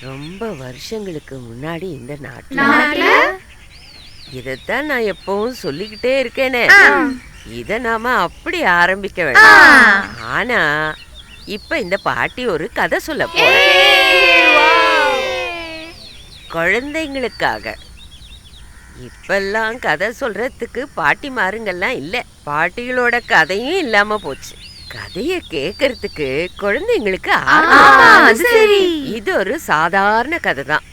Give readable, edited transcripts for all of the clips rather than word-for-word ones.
ரொம்ப வருஷங்களுக்கு முன்னாடி இந்த நாட்டுல நாட்டுல இதைத்தான் நான் எப்பவும் சொல்லிக்கிட்டே இருக்கேனே. இத நாம அப்படி ஆரம்பிக்க வேண்டாம். ஆனா இப்ப இந்த பாட்டி ஒரு கதை சொல்ல போறேன், குழந்தைங்களுக்காக. இப்பெல்லாம் கதை சொல்றதுக்கு பாட்டி மாருங்கெல்லாம் இல்ல, பாட்டிகளோட கதையும் இல்லாம போச்சு. கதைய கேட்கறதுக்கு குழந்தைங்களுக்கு இது ஒரு சாதாரண கதை தான்.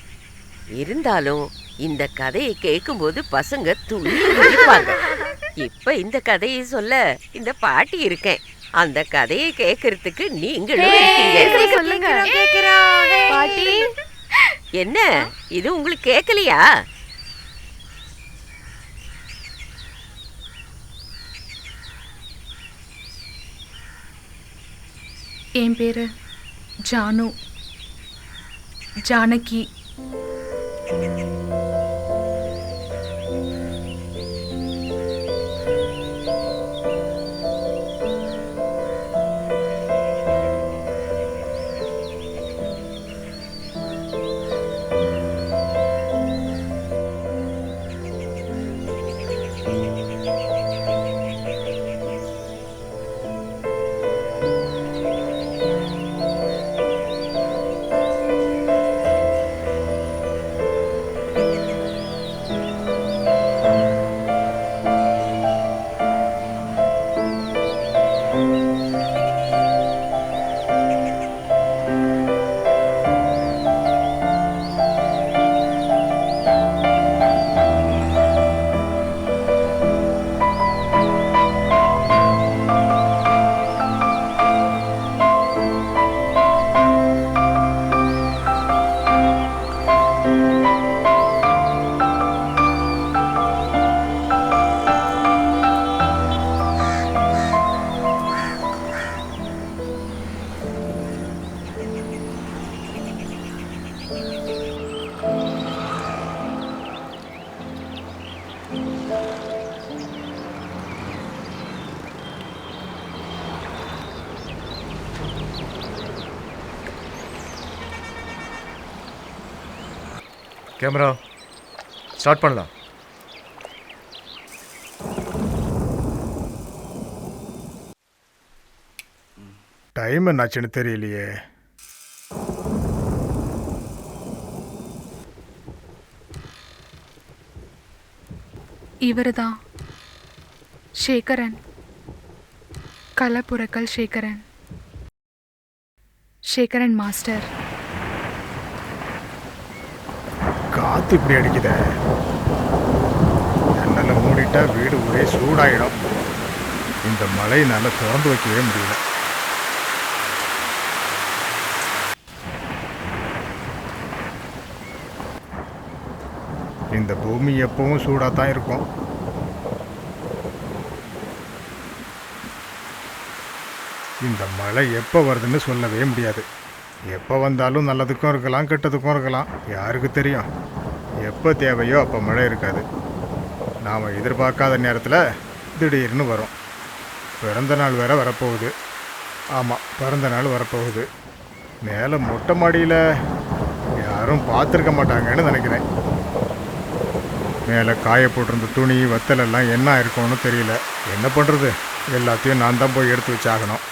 இருந்தாலும் இந்த கதையை கேட்கும்போது பசங்க துள்ளி குதிப்பாங்க. இப்ப இந்த கதையை சொல்ல இந்த பாட்டி இருக்கேன். அந்த கதையை கேட்கறதுக்கு நீங்களும் இருக்கீங்க. பாட்டி என்ன இது உங்களுக்கு கேட்கலையா? என் பேரு ஜானு, ஜானகி. கேமரா ஸ்டார்ட் பண்ணலாம். டைம் என்னாச்சுன்னு தெரியலையே. இவருதான் சேகரன், கலப்புரக்கல் சேகரன், சேகரன் மாஸ்டர். காத்து இப்படி அடிக்குதே, ஜன்னலை மூடிட்டா வீடு ஒரே சூடாயிடும். இந்த மழையினால திறந்து வைக்கவே முடியல. இந்த பூமி எப்பவும் சூடாக தான் இருக்கும். இந்த மழை எப்போ வருதுன்னு சொல்லவே முடியாது. எப்போ வந்தாலும் நல்லதுக்கும் இருக்கலாம், கெட்டதுக்கும் இருக்கலாம். யாருக்கு தெரியும்? எப்போ தேவையோ அப்போ மழை இருக்காது. நாம் எதிர்பார்க்காத நேரத்தில் திடீர்னு வரும். பிறந்த நாள் வேற வரப்போகுது. ஆமாம், பிறந்த நாள் வரப்போகுது. மேலே மொட்டை மாடியில் யாரும் பார்த்துருக்க மாட்டாங்கன்னு நினைக்கிறேன். மேலே காய போட்டிருந்த துணி வத்தலெல்லாம் என்ன இருக்கும்னு தெரியல. என்ன பண்ணுறது, எல்லாத்தையும் நான் தான் போய் எடுத்து வச்சாகணும்.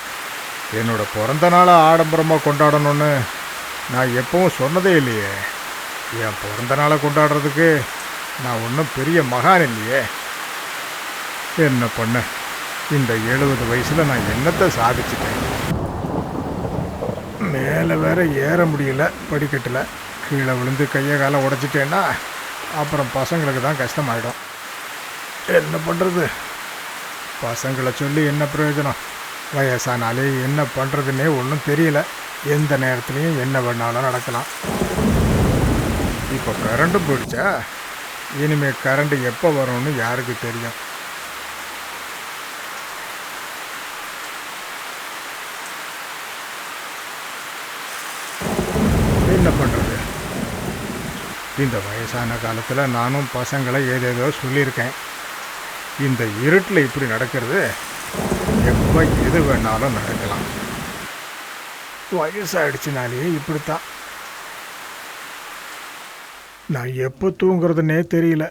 என்னோட பிறந்த நாளை ஆடம்பரமாக கொண்டாடணும்னு நான் எப்பவும் சொன்னதே இல்லையே. என் பிறந்த நாளை கொண்டாடுறதுக்கு நான் ஒன்றும் பெரிய மகான் இல்லையே. என்ன பண்ண, இந்த 70 வயசில் நான் என்னத்தை சாதிச்சிட்டேன். மேலே வேற ஏற முடியல படிக்கட்டில். கீழே விழுந்து கையை காலை உடச்சிட்டேன்னா அப்புறம் பசங்களுக்கு தான் கஷ்டமாயிடும். என்ன பண்ணுறது, பசங்களை சொல்லி என்ன பிரயோஜனம்? வயசானாலே என்ன பண்ணுறதுன்னே ஒன்றும் தெரியல. எந்த நேரத்துலையும் என்ன வேணாலும் நடக்கலாம். இப்போ கரண்ட்டு போயிடுச்சா? இனிமேல் கரண்ட்டு எப்போ வரும்னு யாருக்கு தெரியும்? என்ன பண்ணுறது? இந்த வயசான காலத்தில் நானும் பசங்களை ஏதேதோ சொல்லியிருக்கேன். இந்த இருட்டில் இப்படி நடக்கிறது எப்போ எது வேணாலும் நடக்கலாம். வயசாகிடுச்சினாலே இப்படித்தான். நான் எப்போ தூங்குறதுன்னே தெரியல.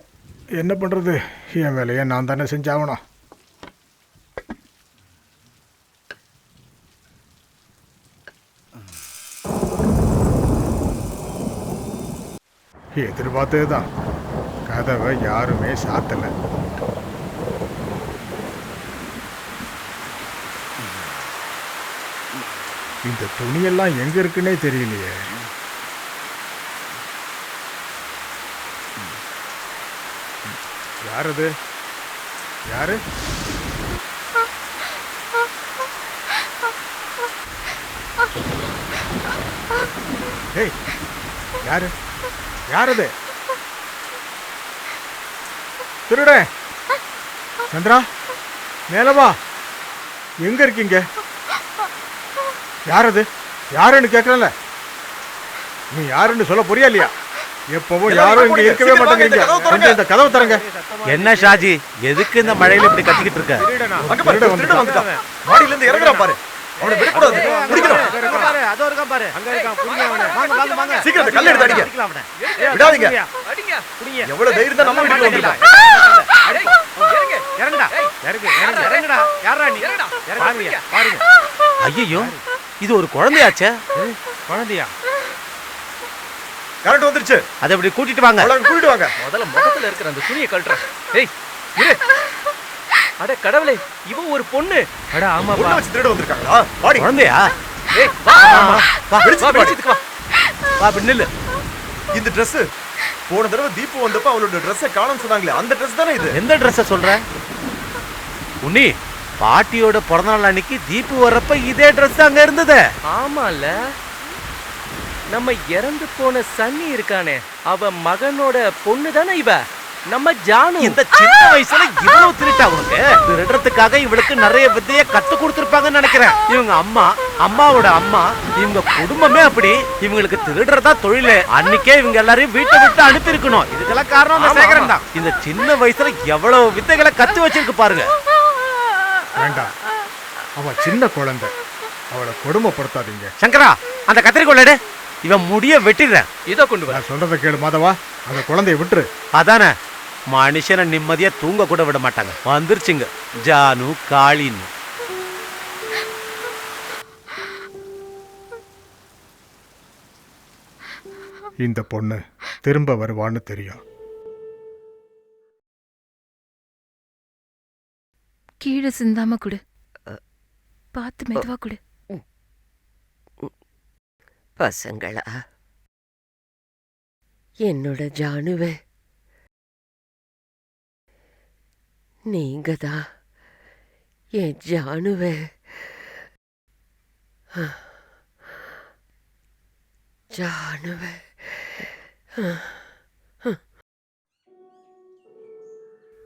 என்ன பண்ணுறது, என் வேலையை நான் தானே செஞ்சாகணும். எதிர்பார்த்தது தான். கதவை யாருமே சாத்தலை. இந்த துணியெல்லாம் எங்க இருக்குன்னே தெரியலையே. யார் அது? யாரு? ஏய், யாரு? யார் அது? திருட சந்திரா, மேலவா, எங்க இருக்கீங்க? யார் அது? யாருன்னு கேட்கறல. நீ யாருன்னு சொல்ல புரியா இல்லையா? எப்பவும் யாரும் இங்க இருக்கவே மாட்டேங்கிறீங்க. கொஞ்சம் இந்த கதவை தரங்க. என்ன ஷாஜி, எதுக்கு இந்த மழையில இப்படி கத்திக்கிட்டு இருக்க? மாடியில இருந்து இறங்குறான் பாரு. அவனை விடக்கூடாது. பிடிக்கணும். அதோ இருக்கான் பாரு. அங்க இருக்கான். புடிங்க அவனை. வாங்க வாங்க வாங்க. சீக்கிரம் கல்ல எடுத்து அடிங்க. அடிக்கலாம் அவனை. விடாதீங்க. அடிங்க. புடிங்க. எவ்வளவு தைரியம் தான் நம்ம வீட்டுக்கு வந்திருக்கான். இறங்குடா. இறங்குடா. யாரா நீ? பாருங்க. பாருங்க. ஐயோ, இது ஒரு குழந்தையாச்சே. குழந்தையா? கரண்ட் வந்துருச்சு. அதை இப்படி கூட்டிட்டு வாங்க. அவளை கூட்டிட்டு வாங்க. முதல்ல முகத்துல இருக்கிற அந்த துணியை கழட்டுறேன். ஏய் இரு. அட கடவுளே, இவ ஒரு பொண்ணு. அட ஆமாப்பா. பொண்ணை வச்சு திருட வந்திருக்காங்களா? வாடி. குழந்தையா? ஏய் வா வா வெளிச்சத்துக்கு வா. வா பின்னல. இந்த Dress போன தடவை தீபு வந்தப்ப அவளோட Dress-ஐ காணோம்னு சொன்னாங்களே, அந்த Dress தானே இது? எந்த Dress-ஐ சொல்ற? உன்னி, பாட்டியோட பிறந்தநாள் அன்னைக்கு தீபு வர்றப்ப இதே Dress அங்க இருந்தது. ஆமால, நம்ம இறந்து போன சன்னி இருக்கானே, அவ மகனோட பொண்ணு தானே இவ. நம்ம ஜானு. இந்த சின்ன வயசுல இவ்வளவு திருட்டா உனக்கு? திருடுறதுக்காக இவளுக்கு நிறைய வித்தைய கத்து கொடுத்திருப்பாங்கன்னு நினைக்கிறேன். இவங்க அம்மா, அம்மாவோட அம்மா, இவங்க குடும்பமே அப்படி. இவங்களுக்கு திருடுறதா தொழில். அன்னைக்கே இவங்க எல்லாரையும் வீட்டை விட்டு அனுப்பி இருக்கணும். இதுக்கெல்லாம் காரணம் அந்த சேகரன் தான். இந்த சின்ன வயசுல எவ்வளவு வித்தைகளை கத்து வச்சிருக்கு பாருங்க. வேண்டாம், அவ சின்ன குழந்தை, அவளை கொடுமைப்படுத்தாதீங்க. சங்கரா, அந்த கத்திரிக்கோள் இவன் முடிய வெட்டிடுறேன். இதோ கொண்டு வர. நான் சொல்றதை கேளு மாதவா, அந்த குழந்தைய விட்டுரு. அதானே, மனுஷனை நிம்மதியா தூங்க கூட விட மாட்டாங்க. வந்துருச்சுங்க ஜானு, காளின்னு. இந்த பொண்ணு திரும்ப வருவான்னு தெரியும். கீழே சிந்தாம குடு. பார்த்து மெதுவா குடு. பசங்களா, என்னோட ஜானுவே, நீங்க தான் என் ஜானுவே. ஜானுவே.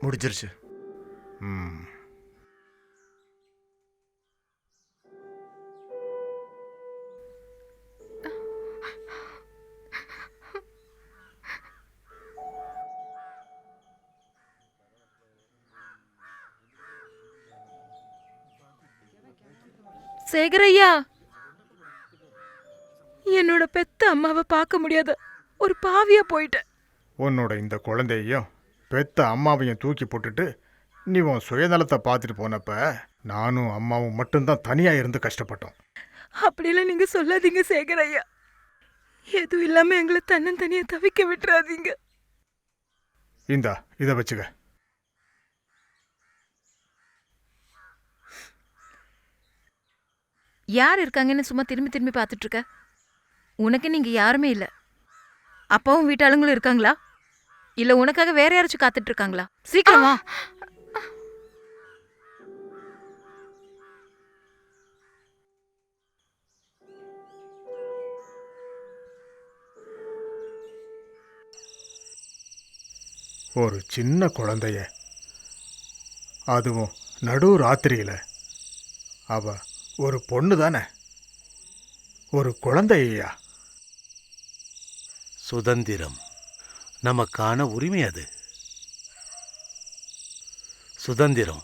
முடிஞ்சிருச்சு. சேகரையா, என்னோட பெத்த அம்மாவை பார்க்க முடியாத ஒரு பாவியா போயிட்டேன். உன்னோட இந்த குழந்தையையும் பெத்த அம்மாவையும் தூக்கி போட்டுட்டு நீ உன் சுயநலத்தை பார்த்துட்டு போனப்ப நானும் அம்மாவும் மட்டும்தான் தனியாக இருந்து கஷ்டப்பட்டோம். அப்படிலாம் நீங்க சொல்லாதீங்க சேகரையா. எதுவும் இல்லாம எங்களை தன்னந்தனியா தவிக்க விட்டுறாதீங்க. இந்தா, இதை வச்சுக்க. யார் இருக்காங்கன்னு சும்மா திரும்பி திரும்பி பார்த்துட்டு இருக்க? உனக்கு நீங்க யாருமே இல்ல. அப்பாவும் வீட்டாளுங்களும் இருக்காங்களா? இல்ல உனக்காக வேற யாராச்சும் காத்துட்டு இருக்காங்களா? சீக்கிரமா. ஒரு சின்ன குழந்தைய, அதுவும் நடு ராத்திரியில். அவ ஒரு பொண்ணு தானே, ஒரு குழந்தையா. சுதந்திரம் நமக்கான உரிமை. அது சுதந்திரம்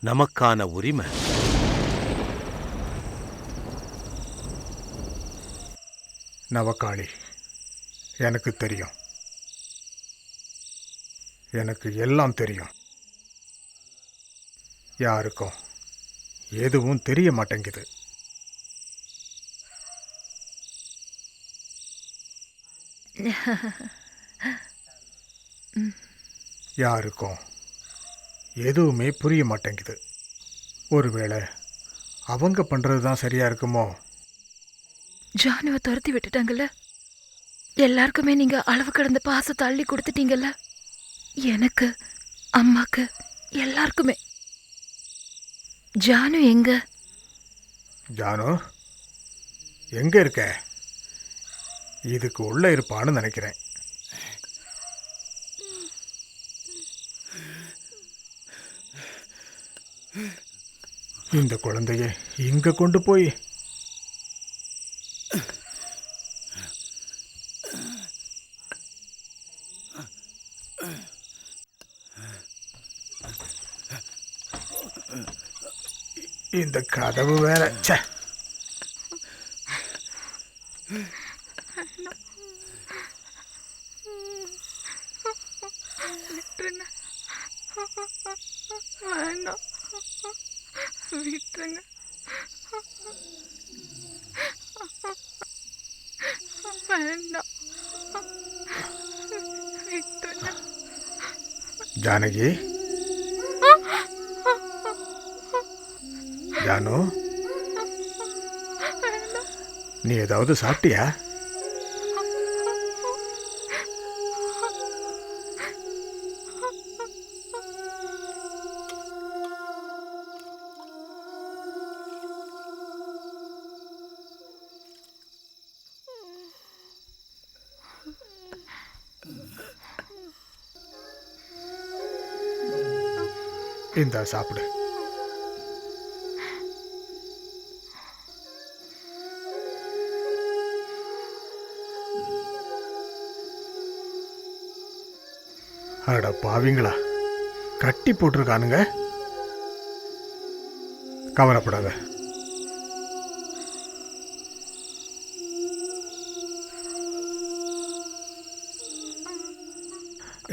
நமக்கான உரிமை. நவகாளி, எனக்கு தெரியும். எனக்கு எல்லாம் தெரியும். யாருக்கும் எதுவும் தெரிய மாட்டேங்குது. யாருக்கும் எதுவுமே புரிய மாட்டேங்குது. ஒருவேளை அவங்க பண்றது தான் சரியா இருக்குமோ? ஜானுவை துரத்தி விட்டுட்டாங்கல்ல, எல்லாருக்குமே நீங்க அளவு கடந்த பாசத்தை அள்ளி கொடுத்துட்டீங்கல்ல, எனக்கு, அம்மாக்கு, எல்லாருக்குமே. ஜானு எங்க? ஜானு எங்க இருக்க? இதுக்கு உள்ள இருப்பான்னு நினைக்கிறேன். இந்த குழந்தைய இங்க கொண்டு போய் இந்த கதவு வேற. ச்சே, விட்டுருங்க, வேண்டாம், விட்டுருங்க, வேண்டாம், விட்டுருங்க. ஜானகி, ஜானு, நீ ஏதாவது சாப்பிட்டியா? இந்தா சாப்பிடு. அட பாவிங்களா, கட்டி போட்டிருக்கானுங்க. கவலைப்படாத.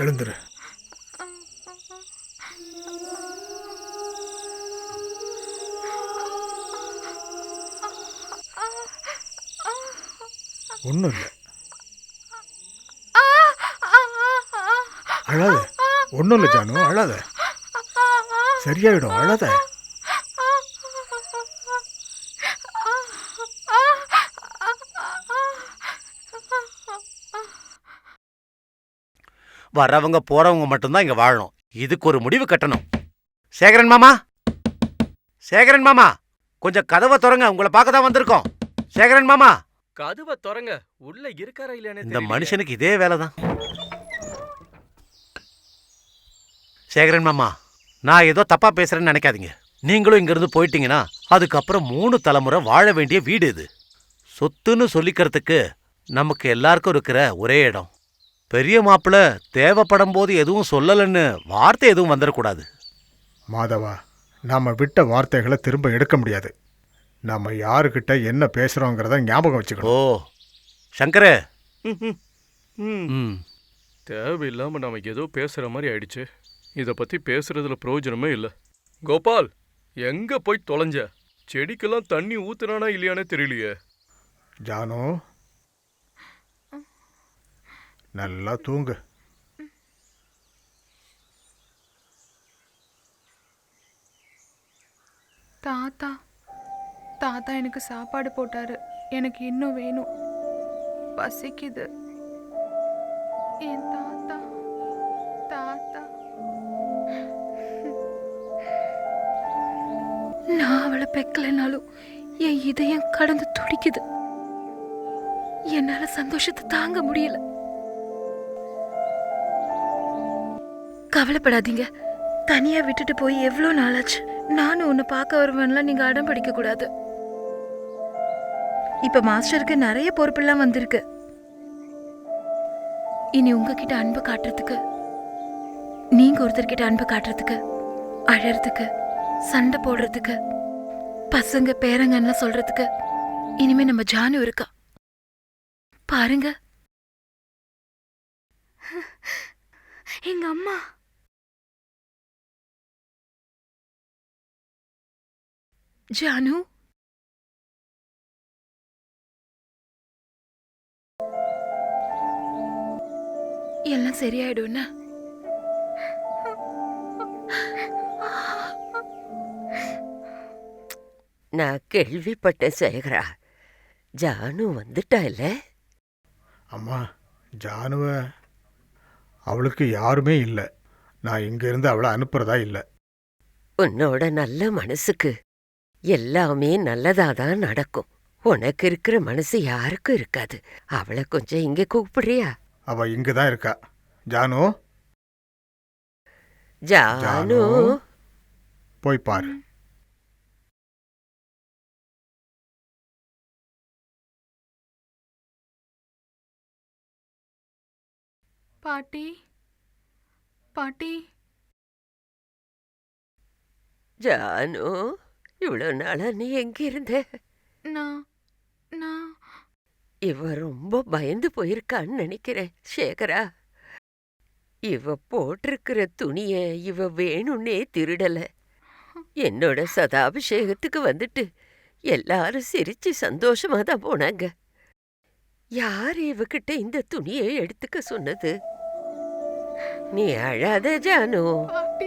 எழுந்துரு. ஒன்றும் இல்லை, அழாத. ஒன்றும் இல்லை ஜானு, அழாத. சரியாயிடும், அழாத. வர்றவங்க போறவங்க மட்டும்தான் இங்க வாழணும். இதுக்கு ஒரு முடிவு கட்டணும். சேகரன் மாமா, சேகரன் மாமா, கொஞ்சம் கதவை திறங்க, உங்களை பார்க்க தான் வந்திருக்கோம். சேகரன் மாமா, கதவை திறங்க, உள்ள இருக்காரா இல்லையானே இந்த தெரியலையே. மனுஷனுக்கு இதே வேலைதான். சேகரன் மாமா, நான் ஏதோ தப்பா பேசுறேன்னு நினைக்காதீங்க. நீங்களும் இங்கிருந்து போயிட்டீங்கன்னா அதுக்கப்புறம் 3 தலைமுறை வாழ வேண்டிய வீடு இது. சொத்துன்னு சொல்லிக்கிறதுக்கு நமக்கு எல்லாருக்கும் இருக்கிற ஒரே இடம். பெரிய மாப்பிள்ள தேவைப்படும் போது எதுவும் சொல்லலன்னு வார்த்தை எதுவும் வந்துடக்கூடாது. மாதவா, நாம விட்ட வார்த்தைகளை திரும்ப எடுக்க முடியாது. நம்ம யாருக்கிட்ட என்ன பேசுறோங்கிறத ஞாபகம் ஓ வச்சுக்கணும். சங்கரே, தேவையில்லாம நாம ஏதோ பேசுற மாதிரி ஆயிடுச்சு. இத பத்தி பேசுறதுல பிரயோஜனமே இல்ல. கோபால், எங்க போய் தொலைஞ்ச? செடிக்கெல்லாம் தண்ணி ஊத்துனானா இல்லையானே தெரியலையே. ஜானு, நல்லா தூங்கு. தாத்தா, தாத்தா எனக்கு சாப்பாடு போட்டாரு. எனக்கு இன்னும் வேணும், பசிக்குது. என் தாத்தா, தாத்தா. நான் அவளை பெக்கலைனாலும் என் இதயம் கடந்து துடிக்குது. என்னால சந்தோஷத்தை தாங்க முடியல. கவலைப்படாதீங்க, தனியா விட்டுட்டு போய் எவ்வளோ நாளாச்சு. நானும் உன்னை பார்க்க வருவேன்லாம் நீங்க அடம் பிடிக்க கூடாது. இப்ப மாஸ்டருக்கு நிறைய பொறுப்பெல்லாம் வந்திருக்கு. இனி உங்ககிட்ட அன்பு காட்டுறதுக்கு, நீங்க ஒருத்தர்கிட்ட அன்பு காட்டுறதுக்கு, அழறதுக்கு, சண்டை போடுறதுக்கு, பசங்க பேரங்கன்னு சொல்றதுக்கு இனிமே நம்ம ஜானு இருக்கா. பாருங்க. எங்க அம்மா. ஜானு, எல்லாம் சரியாயிடும்னா? நான் கேள்விப்பட்டேன் சேகரா. ஜானு வந்துட்டா இல்ல? அம்மா, ஜானுவ அவளுக்கு யாருமே இல்லை. நான் இங்கேருந்து அவளை அனுப்புறதா இல்லை. உன்னோட நல்ல மனசுக்கு எல்லாமே நல்லதாதான் நடக்கும். உனக்கு இருக்கிற மனசு யாருக்கும் இருக்காது. அவளை கொஞ்சம் இங்க கூப்பிடுறியா? அவள் இங்கே தான் இருக்கா. ஜானு, ஜானு, போய் பாரு. பாட்டி பாட்டி ஜானு, இவ்வளவு நாளா நீ எங்க இருந்த? நான் நான் இவ ரொம்ப பயந்து போயிருக்கான்னு நினைக்கிறேன் சேகரா. இவ போட்டிருக்கிற துணிய இவ வேணும்னே திருடல. என்னோட சதாபிஷேகத்துக்கு வந்துட்டு எல்லாரும் சிரிச்சு சந்தோஷமா தான் போனாங்க. யார் இவகிட்ட இந்த துணியை எடுத்துக்க சொன்னது? நீ அழாத ஜானு. பாட்டி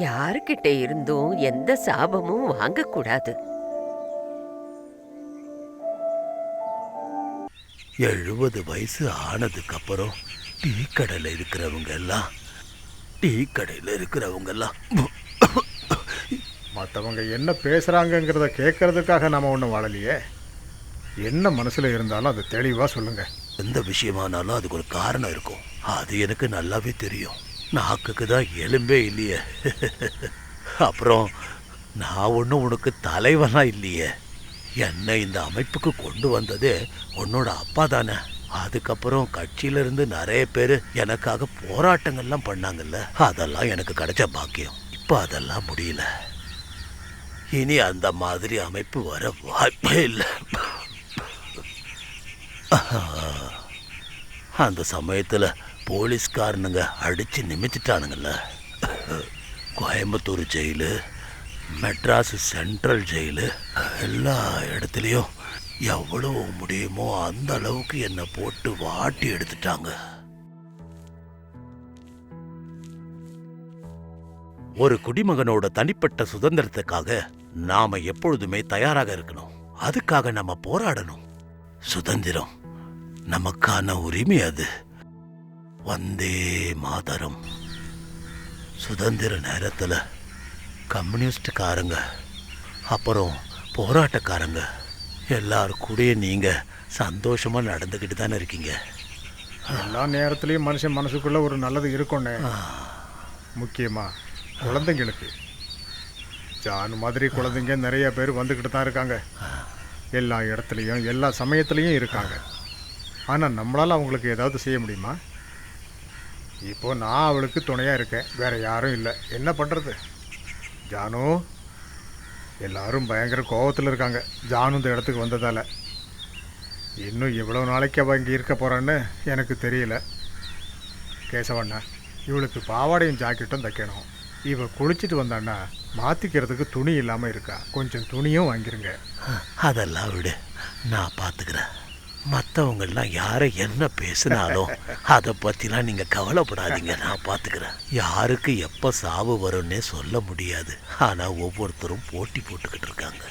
யாருக்கிட்ட இருந்தும் எந்த சாபமும் வாங்கக்கூடாது. 70 வயசு ஆனதுக்கு அப்புறம் டீ கடையில் இருக்கிறவங்க எல்லாம் மற்றவங்க என்ன பேசுகிறாங்கங்கிறத கேட்கறதுக்காக நம்ம ஒன்றும் வாழலையே. என்ன மனசில் இருந்தாலும் அதை தெளிவாக சொல்லுங்கள். எந்த விஷயமானாலும் அதுக்கு ஒரு காரணம் இருக்கும். அது எனக்கு நல்லாவே தெரியும். நாக்குக்கு தான் எலும்பே இல்லையே. அப்புறம் நான் ஒன்றும் உனக்கு தலைவனா இல்லையே. என்னை இந்த அமைப்புக்கு கொண்டு வந்ததே உன்னோட அப்பா தானே. அதுக்கப்புறம் கட்சியிலிருந்து நிறைய பேர் எனக்காக போராட்டங்கள்லாம் பண்ணாங்கல்ல. அதெல்லாம் எனக்கு கிடைச்ச பாக்கியம். இப்போ அதெல்லாம் முடியல. இனி அந்த மாதிரி அமைப்பு வர வாய்ப்பே இல்லை. அந்த சமயத்தில் போலீஸ்காரனுங்க அடித்து நிமித்திட்டானுங்கல்ல. Coimbatore jail, Madras central jail, எல்லா இடத்துலையும் எவ்வளோ முடியுமோ அந்த அளவுக்கு என்னை போட்டு வாட்டி எடுத்துட்டாங்க. ஒரு குடிமகனோட தனிப்பட்ட சுதந்திரத்துக்காக நாம எப்பொழுதுமே தயாராக இருக்கணும். அதுக்காக நம்ம போராடணும். சுதந்திரம் நமக்கான உரிமை. அது வந்தே மாதரம். சுதந்திர நேரத்தில் கம்யூனிஸ்டுக்காரங்க அப்புறம் போராட்டக்காரங்க எல்லாரும் கூட நீங்கள் சந்தோஷமாக நடந்துக்கிட்டு தானே இருக்கீங்க. எல்லா நேரத்துலையும் மனுஷன் மனசுக்குள்ளே ஒரு நல்லது இருக்கும்னு. முக்கியமாக குழந்தைங்களுக்கு. ஜானு மாதிரி குழந்தைங்க நிறைய பேர் வந்துக்கிட்டு தான் இருக்காங்க. எல்லா இடத்துலையும் எல்லா சமயத்துலேயும் இருக்காங்க. ஆனால் நம்மளால் அவங்களுக்கு ஏதாவது செய்ய முடியுமா? இப்போது நான் அவளுக்கு துணையாக இருக்கேன், வேறு யாரும் இல்லை. என்ன பண்ணுறது? ஜானு, எல்லாரும் பயங்கர கோபத்தில் இருக்காங்க ஜானு இந்த இடத்துக்கு வந்ததால். இன்னும் எவ்வளோ நாளைக்கு அவள் இங்கே இருக்க போகிறான்னு எனக்கு தெரியல. கேசவண்ணா, இவளுக்கு பாவாடையும் ஜாக்கெட்டும் தைக்கணும். இவ குளிச்சுட்டு வந்தான்னா மாற்றிக்கிறதுக்கு துணி இல்லாமல் இருக்கா. கொஞ்சம் துணியும் வாங்கிருங்க. அதெல்லாம் விடு, நான் பார்த்துக்கிறேன். மற்றவங்கெல்லாம் யாரை என்ன பேசினாலும் அதை பற்றிலாம் நீங்கள் கவலைப்படாதீங்க, நான் பார்த்துக்கிறேன். யாருக்கு எப்போ சாவு வரும்னே சொல்ல முடியாது. ஆனால் ஒவ்வொருத்தரும் போட்டி போட்டுக்கிட்டு இருக்காங்க.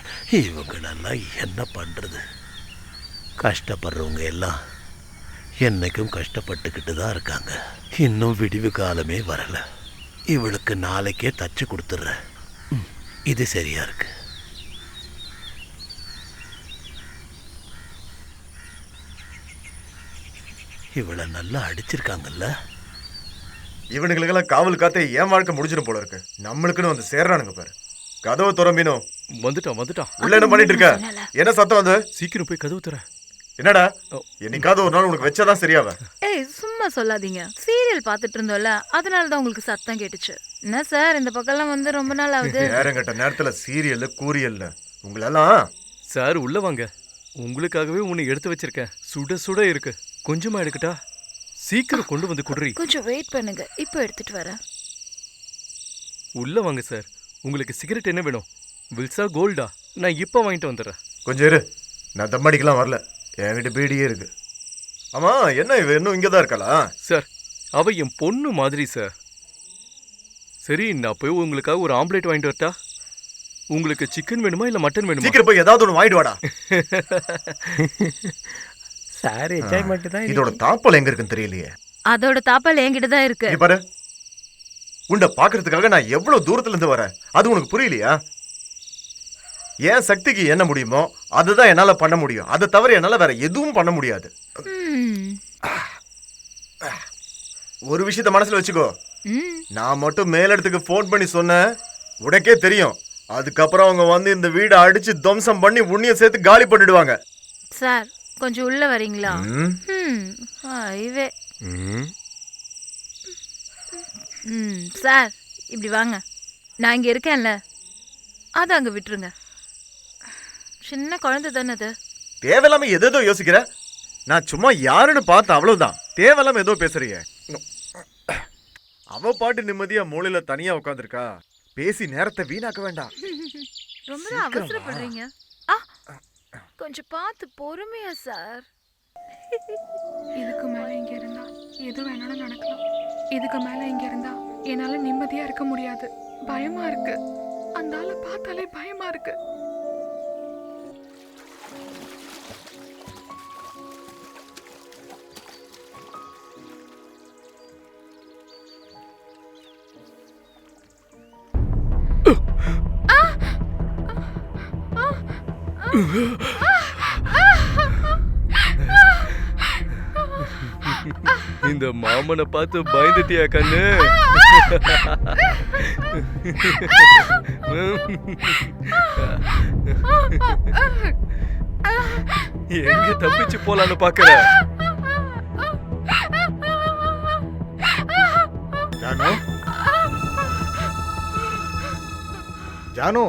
இவங்களெல்லாம் என்ன பண்ணுறது? கஷ்டப்படுறவங்க எல்லாம் என்னைக்கும் கஷ்டப்பட்டுக்கிட்டு தான் இருக்காங்க. இன்னும் விடிவு காலமே வரலை. இவளுக்கு நாளைக்கே தச்சு கொடுத்துட்றேன். இது சரியா இருக்கு. இவளை நல்லா அடிச்சிருக்காங்கல்ல. இவனுங்களுக்கெல்லாம் காவல் காத்தே ஏன் வாழ்க்கை முடிஞ்சிடும் போல இருக்கு. நம்மளுக்குன்னு வந்து சேர்றானுங்க பாரு. கதவை திறம்பினோ. வந்துட்டான். உள்ள என்ன பண்ணிட்டு இருக்க? என்ன சத்தம் அது? சீக்கிரம் போய் கதவு தர. என்னடா, என்னைக்காவது ஒரு நாள் உனக்கு வச்சாதான் சரியாவ. ஏய், சும்மா சொல்லாதீங்க. சீரியல் பார்த்துட்டு இருந்தோம்ல, அதனால தான் உங்களுக்கு சத்தம் கேட்டுச்சு. என்ன சார், இந்த பக்கம்லாம் வந்து ரொம்ப நாள் ஆகுது. நேரங்கட்ட நேரத்துல சீரியல் கூரியல்ல உங்களெல்லாம். சார் உள்ள வாங்க. உங்களுக்காகவே உன்னை எடுத்து வச்சிருக்கேன். சுட சுட இருக்கு. கொஞ்சமா எடுக்கட்டா? சீக்கிரம் கொண்டு வந்து குடுறி. கொஞ்சம் வெயிட் பண்ணுங்க, இப்போ எடுத்துட்டு வரேன். உள்ள வாங்க சார். உங்களுக்கு சிகரெட் என்ன வேணும்? வில்சா கோல்டா? நான் இப்போ வாங்கிட்டு வந்துடுறேன். கொஞ்சம் இரு, நான் தம்மடிக்கெல்லாம் வரல, என்கிட்ட பீடியே இருக்கு. ஆமா, என்ன இவ இன்னும் இங்கே தான் இருக்காளா? சார், அவ என் பொண்ணு மாதிரி சார். சரி, நான் போய் உங்களுக்காக ஒரு ஆம்லேட் வாங்கிட்டு வரட்டா? உங்களுக்கு சிக்கன் வேணுமா இல்ல மட்டன் வேணுமா? சீக்கிரம் போய் ஏதாவது ஒன்று வாங்கிட்டு வாடா. சார் என்ஜாய்மெண்ட் தான். இதோட தாப்பல் எங்க இருக்குன்னு தெரியலையே. அதோட தாப்பால் என்கிட்ட தான் இருக்கு. நீ பாரு, உன்னை பாக்குறதுக்காக நான் எவ்வளவு தூரத்துல இருந்து வரேன், அது உனக்கு புரியலையா? என் சக்திக்கு என்ன முடியுமோ அதுதான் என்னால பண்ண முடியும். அதை தவிர என்னால வேற எதுவும் பண்ண முடியாது. ஒரு விஷயத்த மனசுல வச்சுக்கோ, நான் மட்டும் மேலிடத்துக்கு போன் பண்ணி சொன்னேன், உனக்கே தெரியும். அதுக்கப்புறம் அவங்க வந்து இந்த வீடை அடிச்சு துவம்சம் பண்ணி உன்னைய சேர்த்து காலி பண்ணிடுவாங்க. சார், கொஞ்சம் உள்ள வரீங்களா? ஐவே. சார், இப்படி வாங்க. நான் இங்க இருக்கேன்ல, அதை அங்க விட்டுருங்க. சின்ன குழந்தை தானே அது. தேவையில்லாம எதோ யோசிக்கிற. நான் சும்மா யாருன்னு பார்த்தேன், அவ்வளவுதான். தேவையில்லாம ஏதோ பேசுறீங்க. அவ பாட்டு நிம்மதியா மூலையில தனியா உட்காந்துருக்கா. பேசி நேரத்தை வீணாக்க வேண்டாம். ரொம்ப அவசரப்படுறீங்க. கொஞ்சம் பார்த்து பொறுமையா சார். இதுக்கு மேல இங்க இருந்தா எது வேணாலும் நடக்கலாம். இதுக்கு மேல இங்க இருந்தா என்னால நிம்மதியா இருக்க முடியாது. பயமா இருக்கு. அந்த ஆளை பார்த்தாலே பயமா இருக்கு. இந்த மாமனை பார்த்து பயந்துட்டியா கண்ணு? எங்க தப்பிச்சு போலான்னு பாக்குற? ஜானு, ஜானு,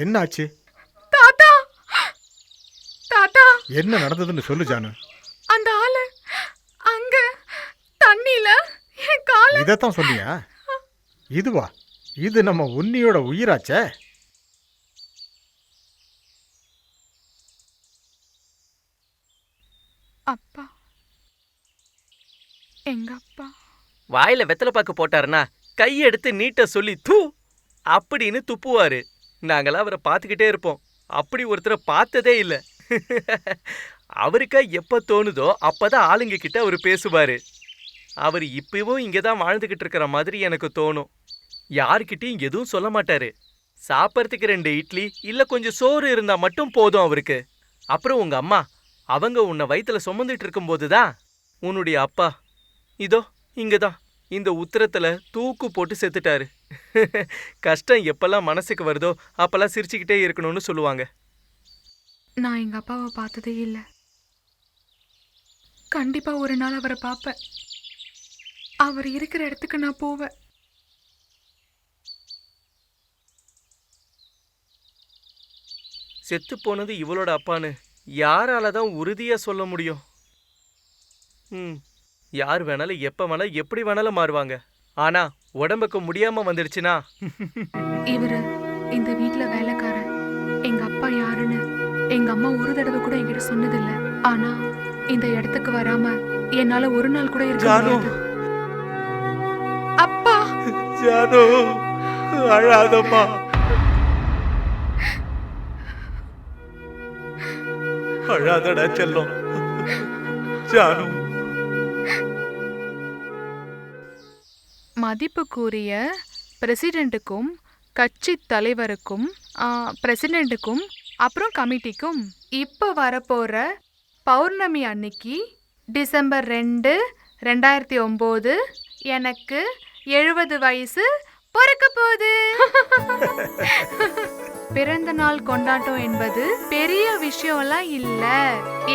என்னாச்சு? தாத்தா, தாத்தா, என்ன நடந்ததுன்னு சொல்லு ஜானு. அந்த ஆளு அங்க தண்ணியில என் கால. இதத்தான் சொன்னியா? இதுவா? இது நம்ம உன்னியோட உயிராச்சே. அப்பா, எங்க அப்பா வாயில வெத்தலை பாக்கு போட்டாருன்னா கையெடுத்து நீட்ட சொல்லி தூ அப்படின்னு துப்புவாரு. நாங்களாம் அவரை பார்த்துக்கிட்டே இருப்போம். அப்படி ஒருத்தரை பார்த்ததே இல்லை. அவருக்கா எப்ப தோணுதோ அப்பதான் ஆளுங்க கிட்ட அவர் பேசுவாரு. அவர் இப்பவும் இங்கதான் வாழ்ந்துகிட்டு இருக்கிற மாதிரி எனக்கு தோணும். யாருக்கிட்டையும் எதுவும் சொல்ல மாட்டாரு. சாப்பிட்றதுக்கு 2 இட்லி இல்ல கொஞ்சம் சோறு இருந்தா மட்டும் போதும் அவருக்கு. அப்புறம் உங்க அம்மா, அவங்க உன்னை வயித்துல சுமந்துட்டு இருக்கும் போதுதான் உன்னுடைய அப்பா இதோ இங்கதான் இந்த உத்தரத்துல தூக்கு போட்டு செத்துட்டாரு. கஷ்டம் எப்பெல்லாம் மனசுக்கு வருதோ அப்பெல்லாம் சிரிச்சுக்கிட்டே இருக்கணும்னு சொல்லுவாங்க. நான் எங்க அப்பாவை பார்த்ததே இல்லை. கண்டிப்பா ஒரு நாள் அவரை பார்ப்பேன். அவர் இருக்கிற இடத்துக்கு நான் போவேன். செத்து போனது இவளோட அப்பான்னு யாரால தான் உறுதியா சொல்ல முடியும்? யார் வேணாலும் எப்ப வேணாலும் எப்படி வேணாலும் மாறுவாங்க. ஆனா உடம்புக்கு முடியாம வந்துடுச்சுன்னா இவரு இந்த வீட்டுல வேலைக்காரன். எங்க அப்பா யாருன்னு எங்க அம்மா ஒரு தடவை கூட என்கிட்ட சொன்னதில்ல. ஆனா இந்த இடத்துக்கு வராம என்னால ஒரு நாள் கூட இருக்க முடியாது. அப்பா, ஜானு அழாதம்மா. அழாதடா செல்லம். ஜானு, மதிப்புக்குரிய பிரசிடென்ட்டுக்கும் கட்சி தலைவருக்கும் பிரசிடென்ட்டுக்கும் அப்புறம் கமிட்டிக்கும் இப்போ வரப்போற பௌர்ணமி அன்னைக்கு டிசம்பர் 2, 2009 எனக்கு 70 வயசு பிறக்க போகுது. பிறந்த நாள் கொண்டாட்டம் என்பது பெரிய விஷயம்லாம் இல்ல.